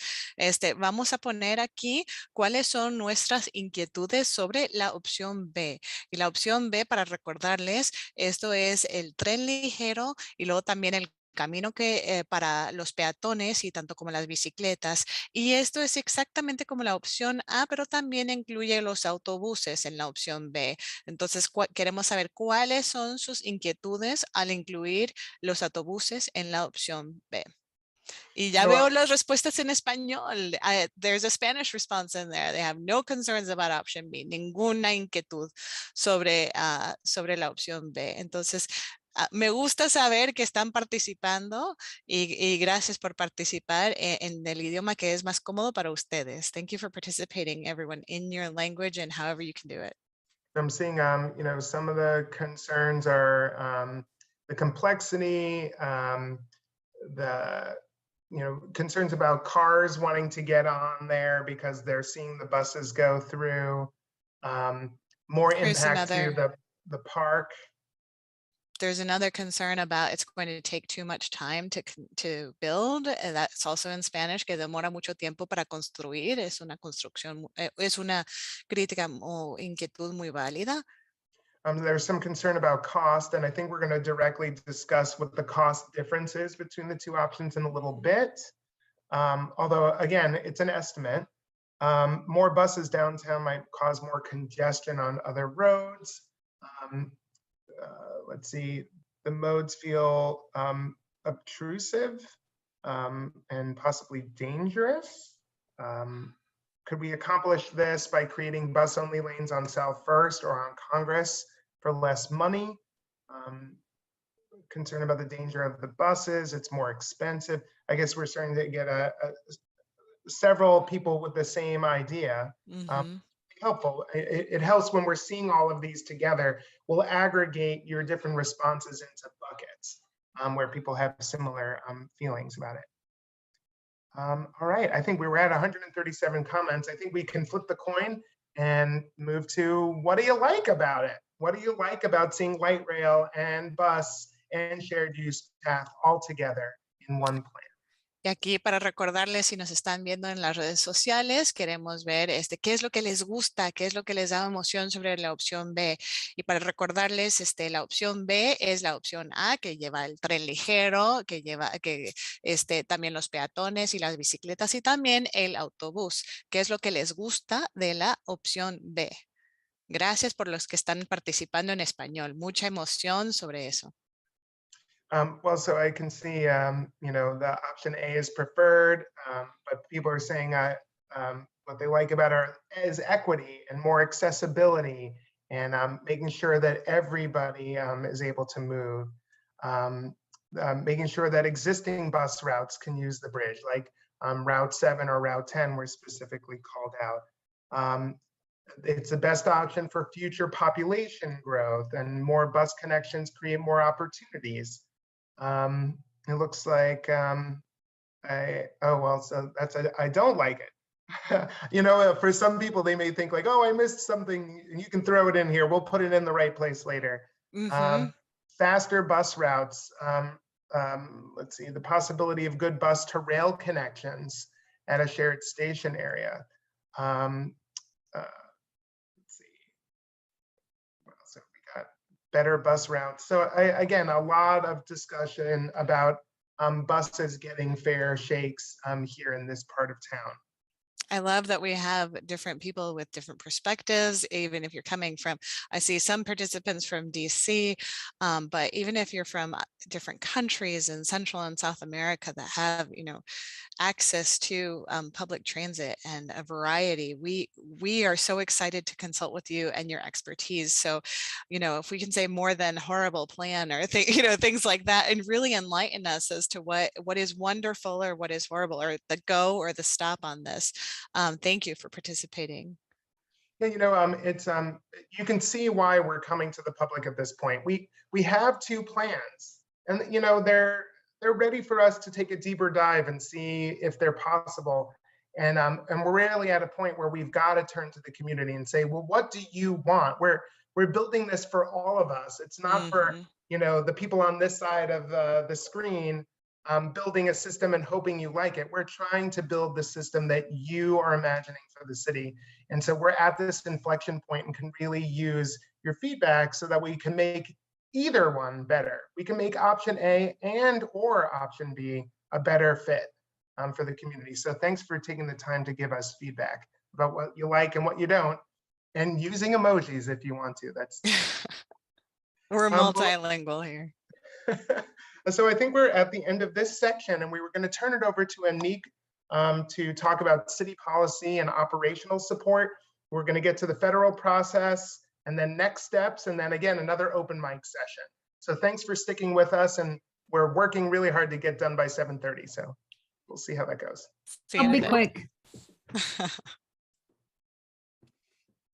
Vamos a poner aquí cuáles son nuestras inquietudes sobre la opción B. Y la opción B, para recordarles, esto es el tren ligero y luego también el camino que para los peatones y tanto como las bicicletas. Y esto es exactamente como la opción A, pero también incluye los autobuses en la opción B. Entonces queremos saber cuáles son sus inquietudes al incluir los autobuses en la opción B. Y ya veo las respuestas en español. There's a Spanish response in there. They have no concerns about option B. Ninguna inquietud sobre, sobre la opción B. Entonces, me gusta saber que están participando y gracias por participar en el idioma que es más cómodo para ustedes. Thank you for participating, everyone, in your language and however you can do it. I'm seeing, you know, some of the concerns are the complexity, you know, concerns about cars wanting to get on there because they're seeing the buses go through, more impact to the park. There's another concern about it's going to take too much time to build. And that's also in Spanish, que demora mucho tiempo para construir. Es una construcción, es una crítica o inquietud muy válida. There's some concern about cost, and I think we're going to directly discuss what the cost difference is between the two options in a little bit. Although, again, it's an estimate. More buses downtown might cause more congestion on other roads. Let's see, the modes feel obtrusive and possibly dangerous. Could we accomplish this by creating bus-only lanes on South First or on Congress for less money? Concerned about the danger of the buses, it's more expensive. I guess we're starting to get several people with the same idea. Helpful. It helps when we're seeing all of these together. We'll aggregate your different responses into buckets where people have similar feelings about it. All right, I think we were at 137 comments. I think we can flip the coin and move to what do you like about it? What do you like about seeing light rail and bus and shared use path all together in one plan? Y aquí para recordarles, si nos están viendo en las redes sociales, queremos ver qué es lo que les gusta, qué es lo que les da emoción sobre la opción B. Y para recordarles, la opción B es la opción A, que lleva el tren ligero, que lleva también los peatones y las bicicletas y también el autobús. ¿Qué es lo que les gusta de la opción B? Gracias por los que están participando en español. Mucha emoción sobre eso. Well, so I can see, you know, the option A is preferred, but people are saying what they like about it is equity and more accessibility and making sure that everybody is able to move, making sure that existing bus routes can use the bridge, like Route 7 or Route 10 were specifically called out. It's the best option for future population growth, and more bus connections create more opportunities. It looks like I don't like it. You know, for some people they may think like, oh, I missed something, and you can throw it in here, we'll put it in the right place later. Faster bus routes, let's see, the possibility of good bus to rail connections at a shared station area. Better bus routes. So again, a lot of discussion about buses getting fair shakes here in this part of town. I love that we have different people with different perspectives, even if you're coming from, I see some participants from DC, but even if you're from different countries in Central and South America that have, you know, access to public transit and a variety, we are so excited to consult with you and your expertise. So, you know, if we can say more than horrible plan or you know, things like that, and really enlighten us as to what is wonderful or what is horrible, or the go or the stop on this. Thank you for participating. Yeah, you know, it's you can see why we're coming to the public at this point. We have two plans, and you know, they're ready for us to take a deeper dive and see if they're possible. And we're really at a point where we've got to turn to the community and say, well, what do you want? We're building this for all of us. It's not for, you know, the people on this side of the screen building a system and hoping you like it. We're trying to build the system that you are imagining for the city. And so we're at this inflection point and can really use your feedback so that we can make either one better. We can make option A and or option B a better fit for the community. So thanks for taking the time to give us feedback about what you like and what you don't, and using emojis if you want to. That's We're multilingual here. So I think we're at the end of this section, and we were going to turn it over to Anik to talk about city policy and operational support. We're going to get to the federal process and then next steps, and then again, another open mic session. So thanks for sticking with us, and we're working really hard to get done by 7:30. So we'll see how that goes. I'll be quick.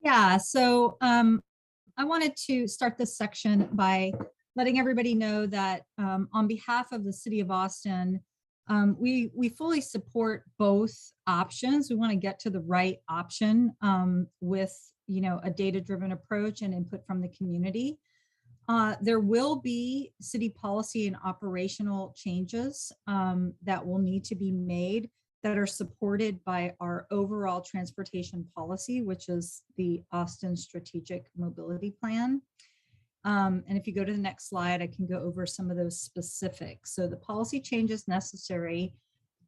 Yeah, so I wanted to start this section by letting everybody know that on behalf of the city of Austin, we fully support both options. We want to get to the right option with, a data-driven approach and input from the community. There will be city policy and operational changes that will need to be made that are supported by our overall transportation policy, which is the Austin Strategic Mobility Plan. And if you go to the next slide, I can go over some of those specifics. So the policy changes necessary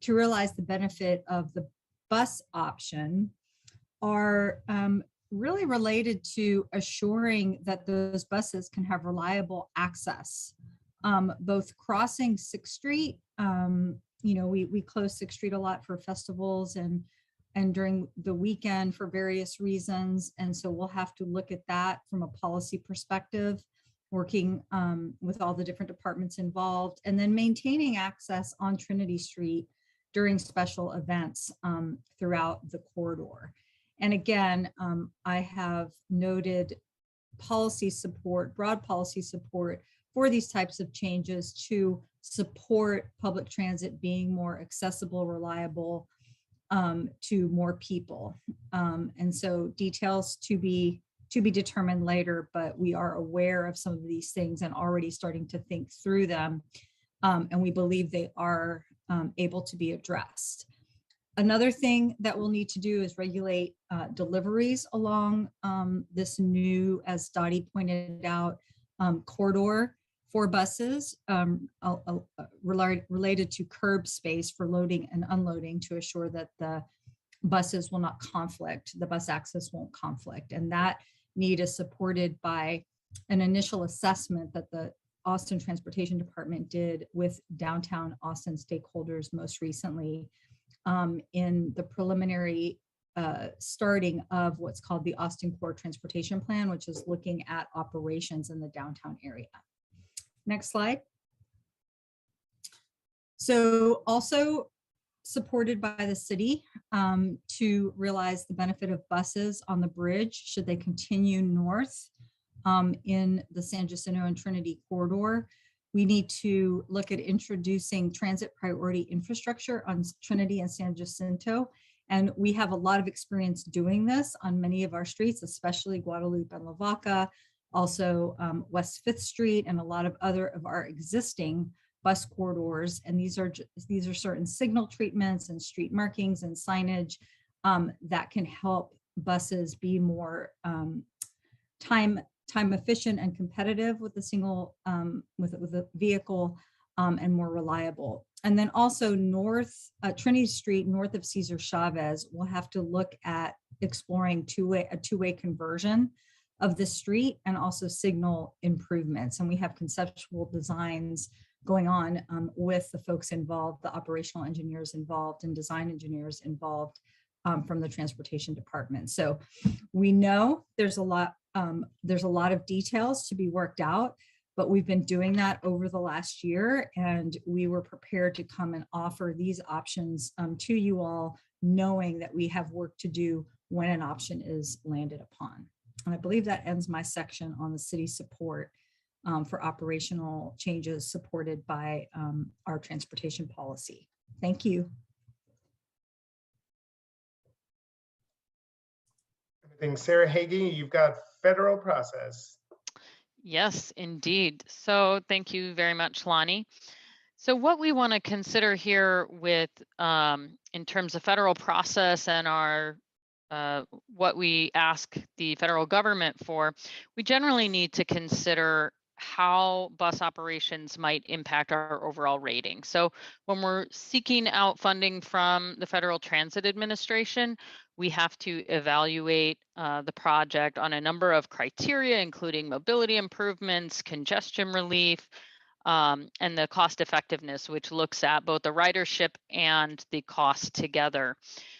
to realize the benefit of the bus option are really related to assuring that those buses can have reliable access, both crossing 6th Street. We close 6th Street a lot for festivals and during the weekend for various reasons. And so we'll have to look at that from a policy perspective, working with all the different departments involved, and then maintaining access on Trinity Street during special events throughout the corridor. And again, I have noted policy support, broad policy support for these types of changes to support public transit being more accessible, reliable to more people. And so details to be determined later, but we are aware of some of these things and already starting to think through them. And we believe they are able to be addressed. Another thing that we'll need to do is regulate deliveries along this new, as Dottie pointed out, corridor for buses related to curb space for loading and unloading to assure that the buses will not conflict, the bus access won't conflict. And that need is supported by an initial assessment that the Austin Transportation Department did with downtown Austin stakeholders most recently in the preliminary starting of what's called the Austin Core Transportation Plan, which is looking at operations in the downtown area. Next slide. So also supported by the city to realize the benefit of buses on the bridge should they continue north in the San Jacinto and Trinity corridor. We need to look at introducing transit priority infrastructure on Trinity and San Jacinto. And we have a lot of experience doing this on many of our streets, especially Guadalupe and Lavaca, also West 5th Street, and a lot of other of our existing bus corridors. And these are certain signal treatments and street markings and signage that can help buses be more time efficient and competitive with a single with a vehicle and more reliable. And then also north Trinity Street, north of Cesar Chavez, we'll have to look at exploring a two-way conversion of the street and also signal improvements. And we have conceptual designs going on with the folks involved, the operational engineers involved and design engineers involved from the transportation department. So we know there's a lot of details to be worked out, but we've been doing that over the last year, and we were prepared to come and offer these options to you all, knowing that we have work to do when an option is landed upon. And I believe that ends my section on the city support for operational changes supported by our transportation policy. Thank you. Sarah Hagee, you've got federal process. Yes, indeed. So thank you very much, Lonnie. So what we want to consider here with in terms of federal process and our what we ask the federal government for, we generally need to consider how bus operations might impact our overall rating. So when we're seeking out funding from the Federal Transit Administration, we have to evaluate the project on a number of criteria, including mobility improvements, congestion relief, and the cost effectiveness, which looks at both the ridership and the cost together.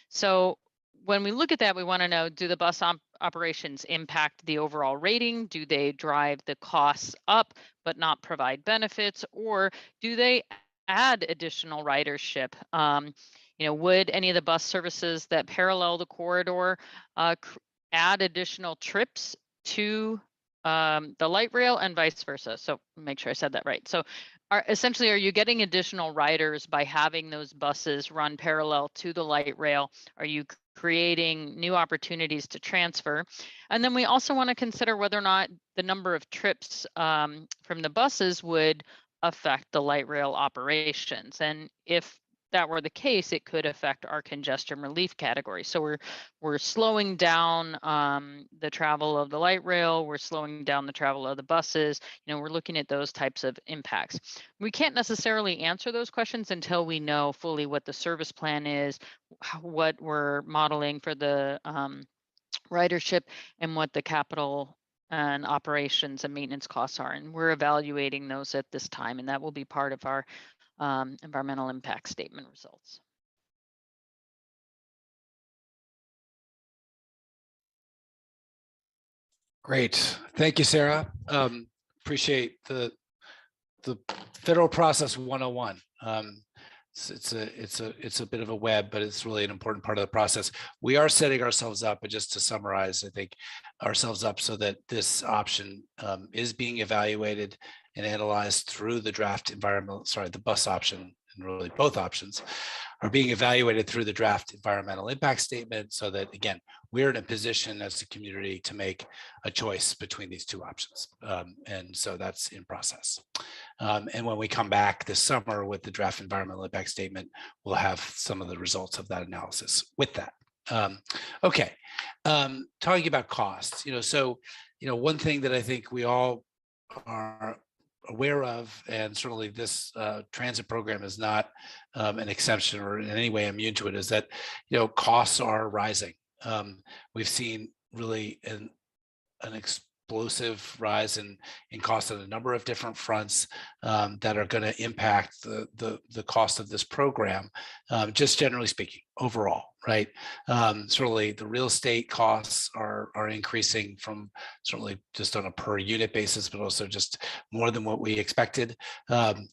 So when we look at that, we want to know, do the bus operations impact the overall rating? Do they drive the costs up but not provide benefits? Or do they add additional ridership? Would any of the bus services that parallel the corridor add additional trips to the light rail and vice versa? So make sure I said that right. So essentially, are you getting additional riders by having those buses run parallel to the light rail? Are you creating new opportunities to transfer? And then we also want to consider whether or not the number of trips from the buses would affect the light rail operations. And if that were the case, it could affect our congestion relief category. So we're slowing down the travel of the light rail. We're slowing down the travel of the buses. We're looking at those types of impacts. We can't necessarily answer those questions until we know fully what the service plan is, what we're modeling for the ridership, and what the capital and operations and maintenance costs are. And we're evaluating those at this time, and that will be part of our environmental impact statement results. Great, thank you, Sarah. Appreciate the federal process 101. It's a bit of a web, but it's really an important part of the process. We are setting ourselves up, but just to summarize, I think ourselves up so that this option is being evaluated and analyzed through the the bus option, and really both options are being evaluated through the draft environmental impact statement, so that, again, we're in a position as a community to make a choice between these two options. And so that's in process. And when we come back this summer with the draft environmental impact statement, we'll have some of the results of that analysis with that. Okay, talking about costs, one thing that I think we all are aware of, and certainly this transit program is not an exception or in any way immune to it, is that costs are rising. We've seen really an explosive rise in cost on a number of different fronts that are going to impact the cost of this program, just generally speaking, overall, right? Certainly the real estate costs are increasing from certainly just on a per unit basis, but also just more than what we expected.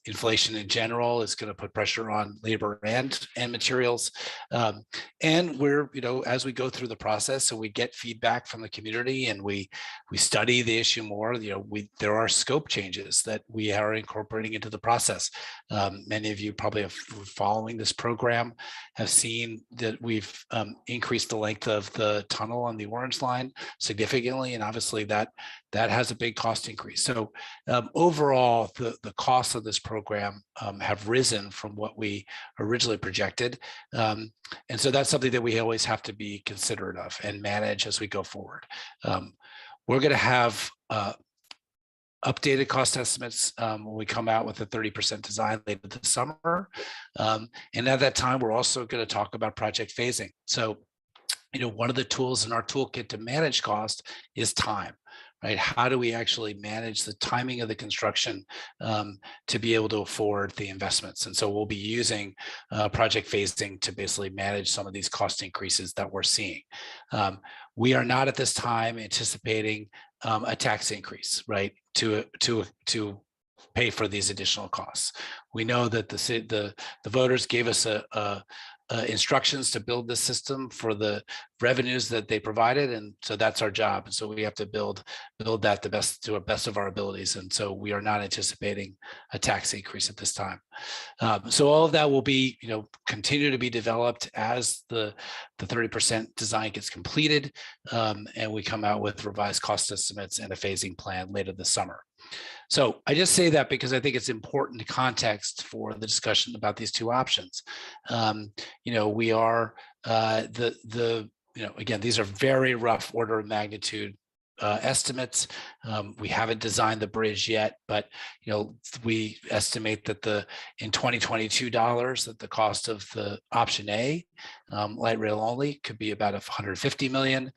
Inflation in general is going to put pressure on labor and materials. And we're, as we go through the process, so we get feedback from the community and we study the issue more, there are scope changes that we are incorporating into the process. Many of you probably have, following this program, have seen that we've increased the length of the tunnel on the Orange Line significantly, and obviously that has a big cost increase. So overall, the costs of this program have risen from what we originally projected, and so that's something that we always have to be considerate of and manage as we go forward. We're going to have updated cost estimates when we come out with a 30% design later this summer. And at that time, we're also going to talk about project phasing. So, one of the tools in our toolkit to manage cost is time, right? How do we actually manage the timing of the construction to be able to afford the investments? And so we'll be using project phasing to basically manage some of these cost increases that we're seeing. We are not at this time anticipating a tax increase, right, to pay for these additional costs. We know that the voters gave us instructions to build this system for the revenues that they provided, and so that's our job. And so we have to build that to the best of our abilities. And so we are not anticipating a tax increase at this time. So all of that will be, continue to be developed as the 30% design gets completed, and we come out with revised cost estimates and a phasing plan later this summer. So I just say that because I think it's important context for the discussion about these two options. We are again, these are very rough order of magnitude estimates. We haven't designed the bridge yet, but we estimate that in 2022 dollars that the cost of the option A, light rail only, could be about 150 million.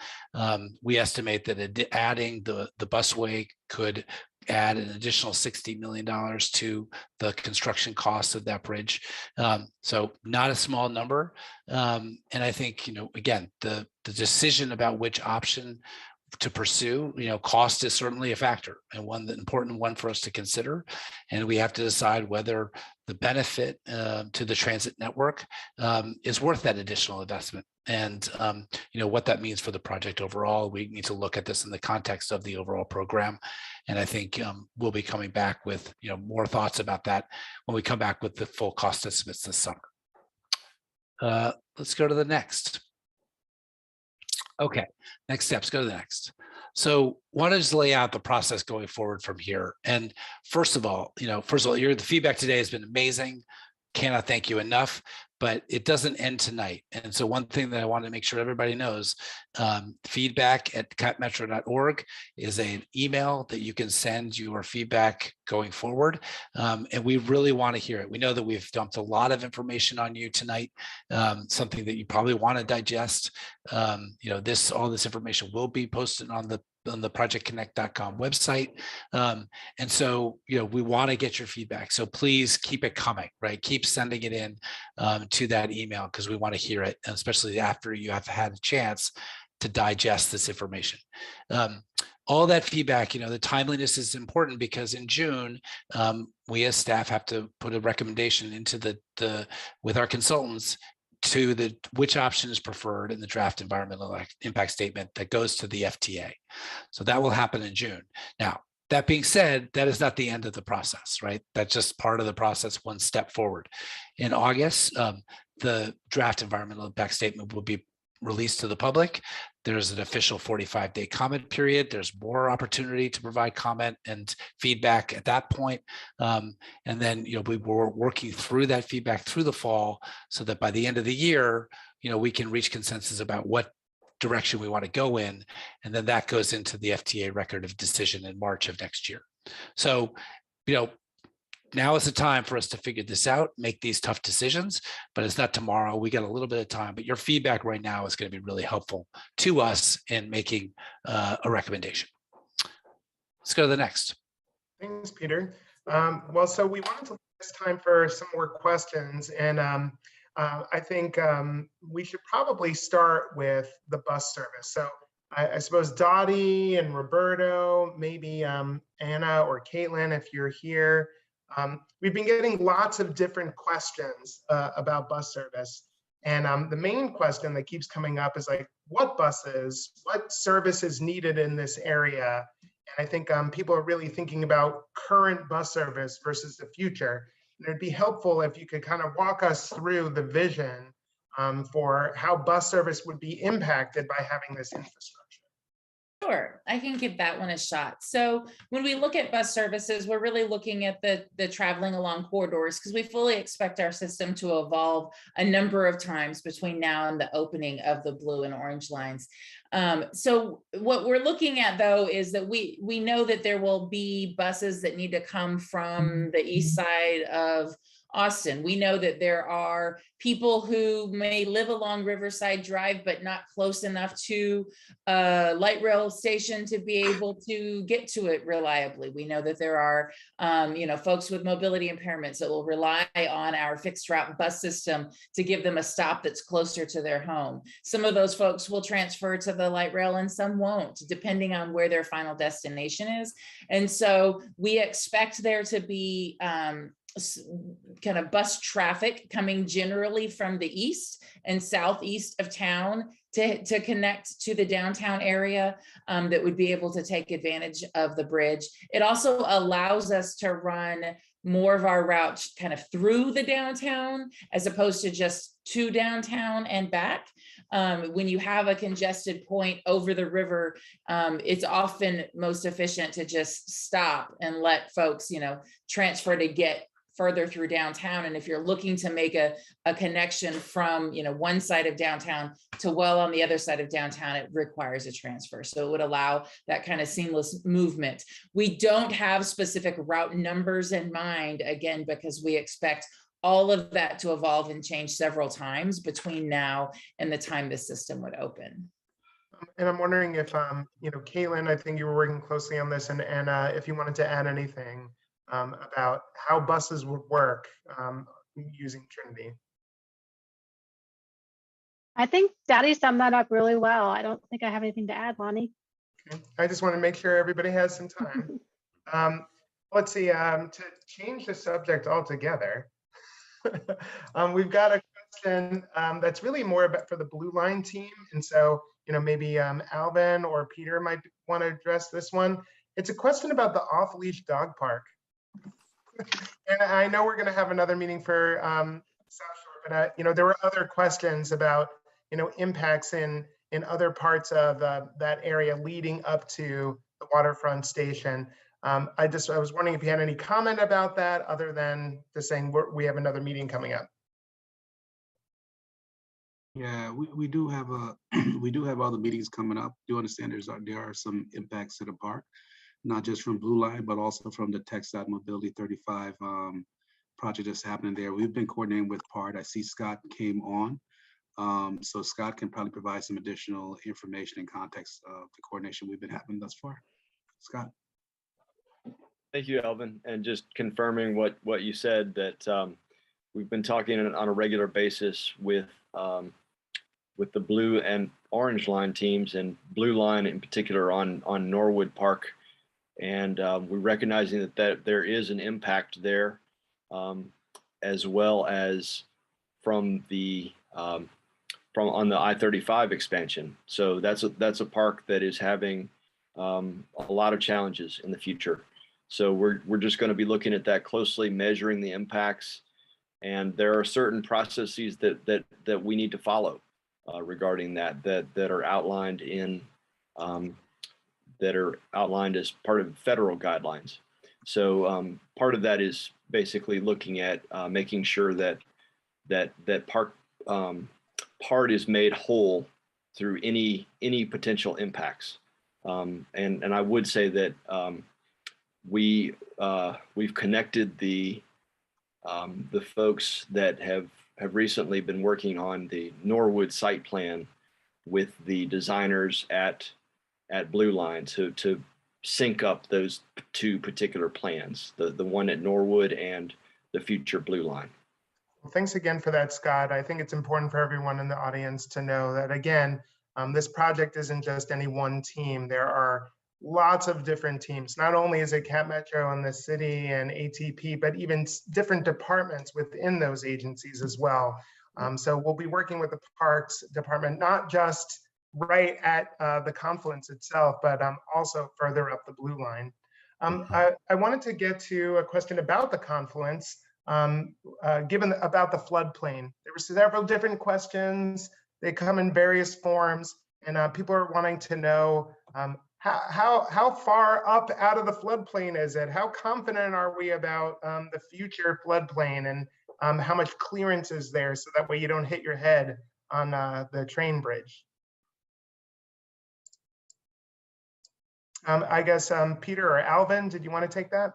We estimate that adding the busway could add an additional $60 million to the construction costs of that bridge. So not a small number. And I think, again, the decision about which option to pursue, cost is certainly a factor, and the important one for us to consider. And we have to decide whether the benefit to the transit network is worth that additional investment. And what that means for the project overall. We need to look at this in the context of the overall program. And I think we'll be coming back with more thoughts about that when we come back with the full cost estimates this summer. Let's go to the next. Okay, next steps, go to the next. So want to just lay out the process going forward from here. And first of all, the feedback today has been amazing. Cannot thank you enough, but it doesn't end tonight. And so one thing that I want to make sure everybody knows, feedback@capmetro.org is an email that you can send your feedback going forward. And we really want to hear it. We know that we've dumped a lot of information on you tonight, something that you probably want to digest. All this information will be posted on the projectconnect.com website. And so, we want to get your feedback. So please keep it coming, right? Keep sending it in to that email, because we want to hear it, especially after you have had a chance to digest this information. All that feedback, the timeliness is important, because in June, we as staff have to put a recommendation into with our consultants to which option is preferred in the draft environmental impact statement that goes to the FTA. So that will happen in June. Now, that being said, that is not the end of the process, right? That's just part of the process, one step forward. In August, the draft environmental impact statement will be released to the public. There's an official 45-day comment period. There's more opportunity to provide comment and feedback at that point. And then, we were working through that feedback through the fall, so that by the end of the year, we can reach consensus about what direction we want to go in. And then that goes into the FTA record of decision in March of next year. So, now is the time for us to figure this out, make these tough decisions, but it's not tomorrow. We got a little bit of time, but your feedback right now is going to be really helpful to us in making a recommendation. Let's go to the next. Thanks, Peter. Well, so we wanted to leave this time for some more questions, and I think we should probably start with the bus service. So I suppose Dottie and Roberto, maybe Anna or Caitlin, if you're here. We've been getting lots of different questions about bus service. And the main question that keeps coming up is like, what buses, what service is needed in this area? And I think people are really thinking about current bus service versus the future. And it'd be helpful if you could kind of walk us through the vision for how bus service would be impacted by having this infrastructure. Sure, I can give that one a shot. So when we look at bus services, we're really looking at the traveling along corridors, because we fully expect our system to evolve a number of times between now and the opening of the blue and orange lines. So what we're looking at, though, is that we know that there will be buses that need to come from the east side of Austin. We know that there are people who may live along Riverside Drive, but not close enough to a light rail station to be able to get to it reliably. We know that there are, folks with mobility impairments that will rely on our fixed route bus system to give them a stop that's closer to their home. Some of those folks will transfer to the light rail and some won't, depending on where their final destination is. And so we expect there to be kind of bus traffic coming generally from the east and southeast of town to connect to the downtown area that would be able to take advantage of the bridge. It also allows us to run more of our routes kind of through the downtown as opposed to just to downtown and back. When you have a congested point over the river, it's often most efficient to just stop and let folks, transfer to get further through downtown. And if you're looking to make a connection from, one side of downtown to well on the other side of downtown, it requires a transfer. So it would allow that kind of seamless movement. We don't have specific route numbers in mind, again, because we expect all of that to evolve and change several times between now and the time this system would open. And I'm wondering if, Caitlin, I think you were working closely on this, and Anna, if you wanted to add anything about how buses would work using Trinity. I think Daddy summed that up really well. I don't think I have anything to add, Lonnie. Okay. I just want to make sure everybody has some time. Let's see, to change the subject altogether, we've got a question that's really more about for the Blue Line team. And so, maybe Alvin or Peter might want to address this one. It's a question about the off-leash dog park. And I know we're going to have another meeting for South Shore, but there were other questions about, impacts in other parts of that area leading up to the waterfront station. I was wondering if you had any comment about that other than just saying we have another meeting coming up. Yeah, we do have we do have all the meetings coming up. Do understand there are some impacts to the park, not just from Blue Line, but also from the TxDOT Mobility 35 project that's happening there. We've been coordinating with PART. I see Scott came on. So Scott can probably provide some additional information and context of the coordination we've been having thus far. Scott. Thank you, Alvin. And just confirming what you said, that we've been talking on a regular basis with the Blue and Orange Line teams, and Blue Line in particular on Norwood Park. And we're recognizing that there is an impact there, as well as from on the I-35 expansion. So that's a park that is having a lot of challenges in the future. So we're just going to be looking at that closely, measuring the impacts, and there are certain processes that we need to follow regarding that are outlined as part of federal guidelines. So part of that is basically looking at making sure that part is made whole through any potential impacts. And I would say that we've connected the folks that have recently been working on the Norwood site plan with the designers at Blue Line to sync up those two particular plans, the one at Norwood and the future Blue Line. Well, thanks again for that, Scott. I think it's important for everyone in the audience to know that, again, this project isn't just any one team. There are lots of different teams. Not only is it Cap Metro and the city and ATP, but even different departments within those agencies as well. So we'll be working with the Parks Department, not just right at the confluence itself, but also further up the Blue Line. I wanted to get to a question about the confluence, given about the floodplain. There were several different questions. They come in various forms, and people are wanting to know how far up out of the floodplain is it? How confident are we about the future floodplain, and how much clearance is there so that way you don't hit your head on the train bridge? I guess Peter or Alvin, did you want to take that?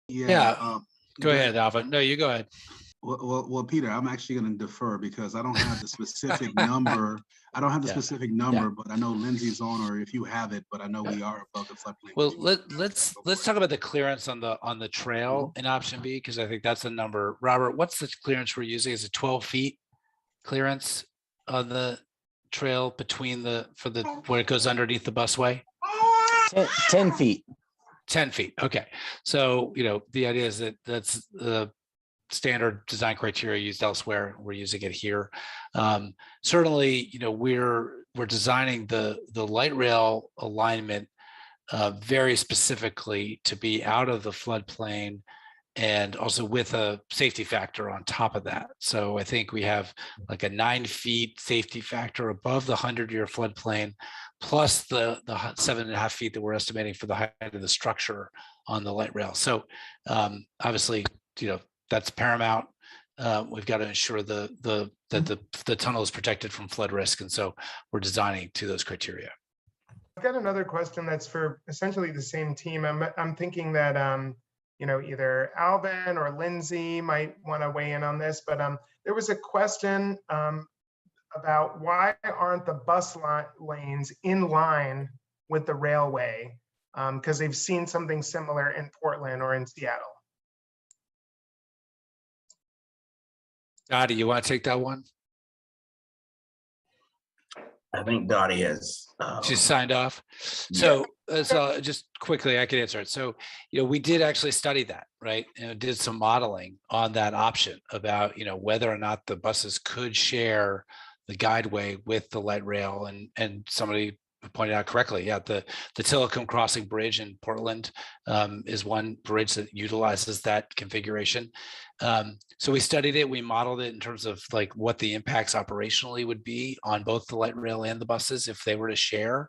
Yeah. Go ahead, Alvin. No, you go ahead. Well, Peter, I'm actually going to defer because I don't have the specific number. I don't have the specific number, but I know Lindsay's on, or if you have it, but I know we are above the floodplain. Well, let's talk about the clearance on the trail in option B, because I think that's the number. Robert, what's the clearance we're using? Is it 12 feet clearance on the trail between where it goes underneath the busway? 10 feet. 10 feet. Okay. So, the idea is that that's the standard design criteria used elsewhere. We're using it here. Certainly, we're designing the light rail alignment very specifically to be out of the floodplain and also with a safety factor on top of that. So I think we have like a 9 feet safety factor above the 100-year floodplain, plus the 7.5 feet that we're estimating for the height of the structure on the light rail. So obviously, that's paramount. We've got to ensure that the tunnel is protected from flood risk, and so we're designing to those criteria. I've got another question that's for essentially the same team. I'm thinking that either Alvin or Lindsay might want to weigh in on this, but there was a question about why aren't the bus lanes in line with the railway, because they've seen something similar in Portland or in Seattle. Dottie, you want to take that one? I think Dottie has. She's signed off. So just quickly, I can answer it. So, we did actually study that, right? And did some modeling on that option about, whether or not the buses could share the guideway with the light rail. And somebody pointed out correctly, the Tillicum Crossing Bridge in Portland is one bridge that utilizes that configuration. So we studied it, we modeled it in terms of like what the impacts operationally would be on both the light rail and the buses if they were to share.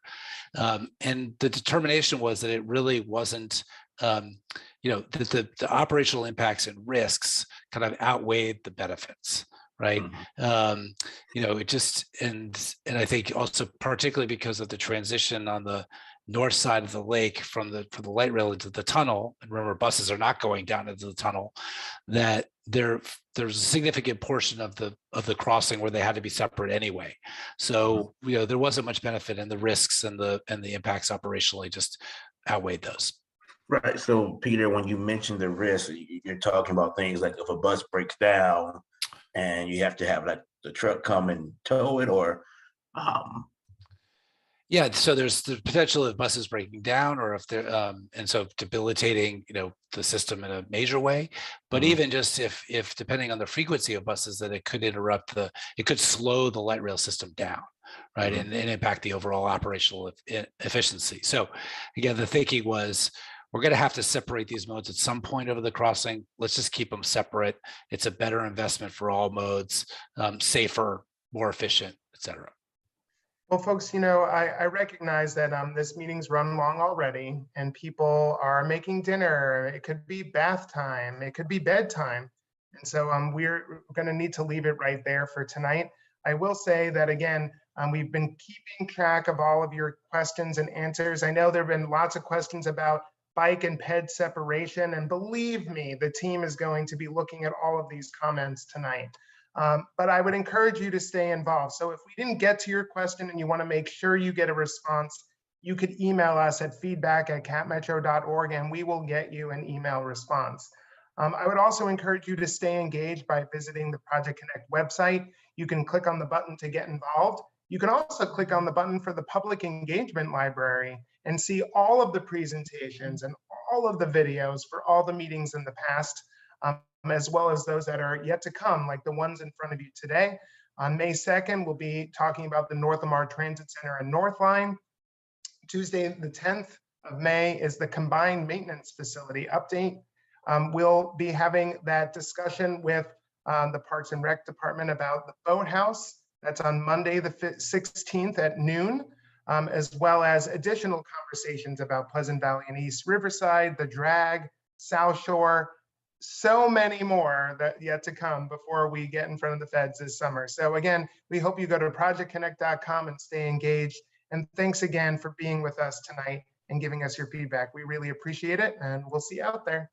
And the determination was that it really wasn't, the operational impacts and risks kind of outweighed the benefits. Right. It just, and I think also particularly because of the transition on the north side of the lake from the light rail into the tunnel, and remember buses are not going down into the tunnel, that there's a significant portion of the crossing where they had to be separate anyway. So there wasn't much benefit, and the risks and the impacts operationally just outweighed those. Right. So Peter, when you mentioned the risk, you're talking about things like if a bus breaks down and you have to have like the truck come and tow it, or so there's the potential of buses breaking down, or if they're and so debilitating the system in a major way. But even just if depending on the frequency of buses, that it could it could slow the light rail system down, right, and impact the overall operational efficiency. So again, the thinking was, we're going to have to separate these modes at some point over the crossing. Let's just keep them separate. It's a better investment for all modes, safer, more efficient, et cetera. Well, folks, I recognize that this meeting's run long already, and people are making dinner. It could be bath time. It could be bedtime. And so we're going to need to leave it right there for tonight. I will say that, again, we've been keeping track of all of your questions and answers. I know there have been lots of questions about bike and ped separation, and believe me, the team is going to be looking at all of these comments tonight. But I would encourage you to stay involved. So if we didn't get to your question and you want to make sure you get a response, you could email us at feedback@capmetro.org and we will get you an email response. I would also encourage you to stay engaged by visiting the Project Connect website. You can click on the button to get involved. You can also click on the button for the public engagement library and see all of the presentations and all of the videos for all the meetings in the past, as well as those that are yet to come, like the ones in front of you today. On May 2nd, we'll be talking about the North Lamar Transit Center and North Line. Tuesday, the 10th of May is the Combined Maintenance Facility update. We'll be having that discussion with the Parks and Rec Department about the boathouse. That's on Monday, the 16th at noon, as well as additional conversations about Pleasant Valley and East Riverside, the drag, South Shore, so many more that yet to come before we get in front of the feds this summer. So again, we hope you go to projectconnect.com and stay engaged. And thanks again for being with us tonight and giving us your feedback. We really appreciate it, and we'll see you out there.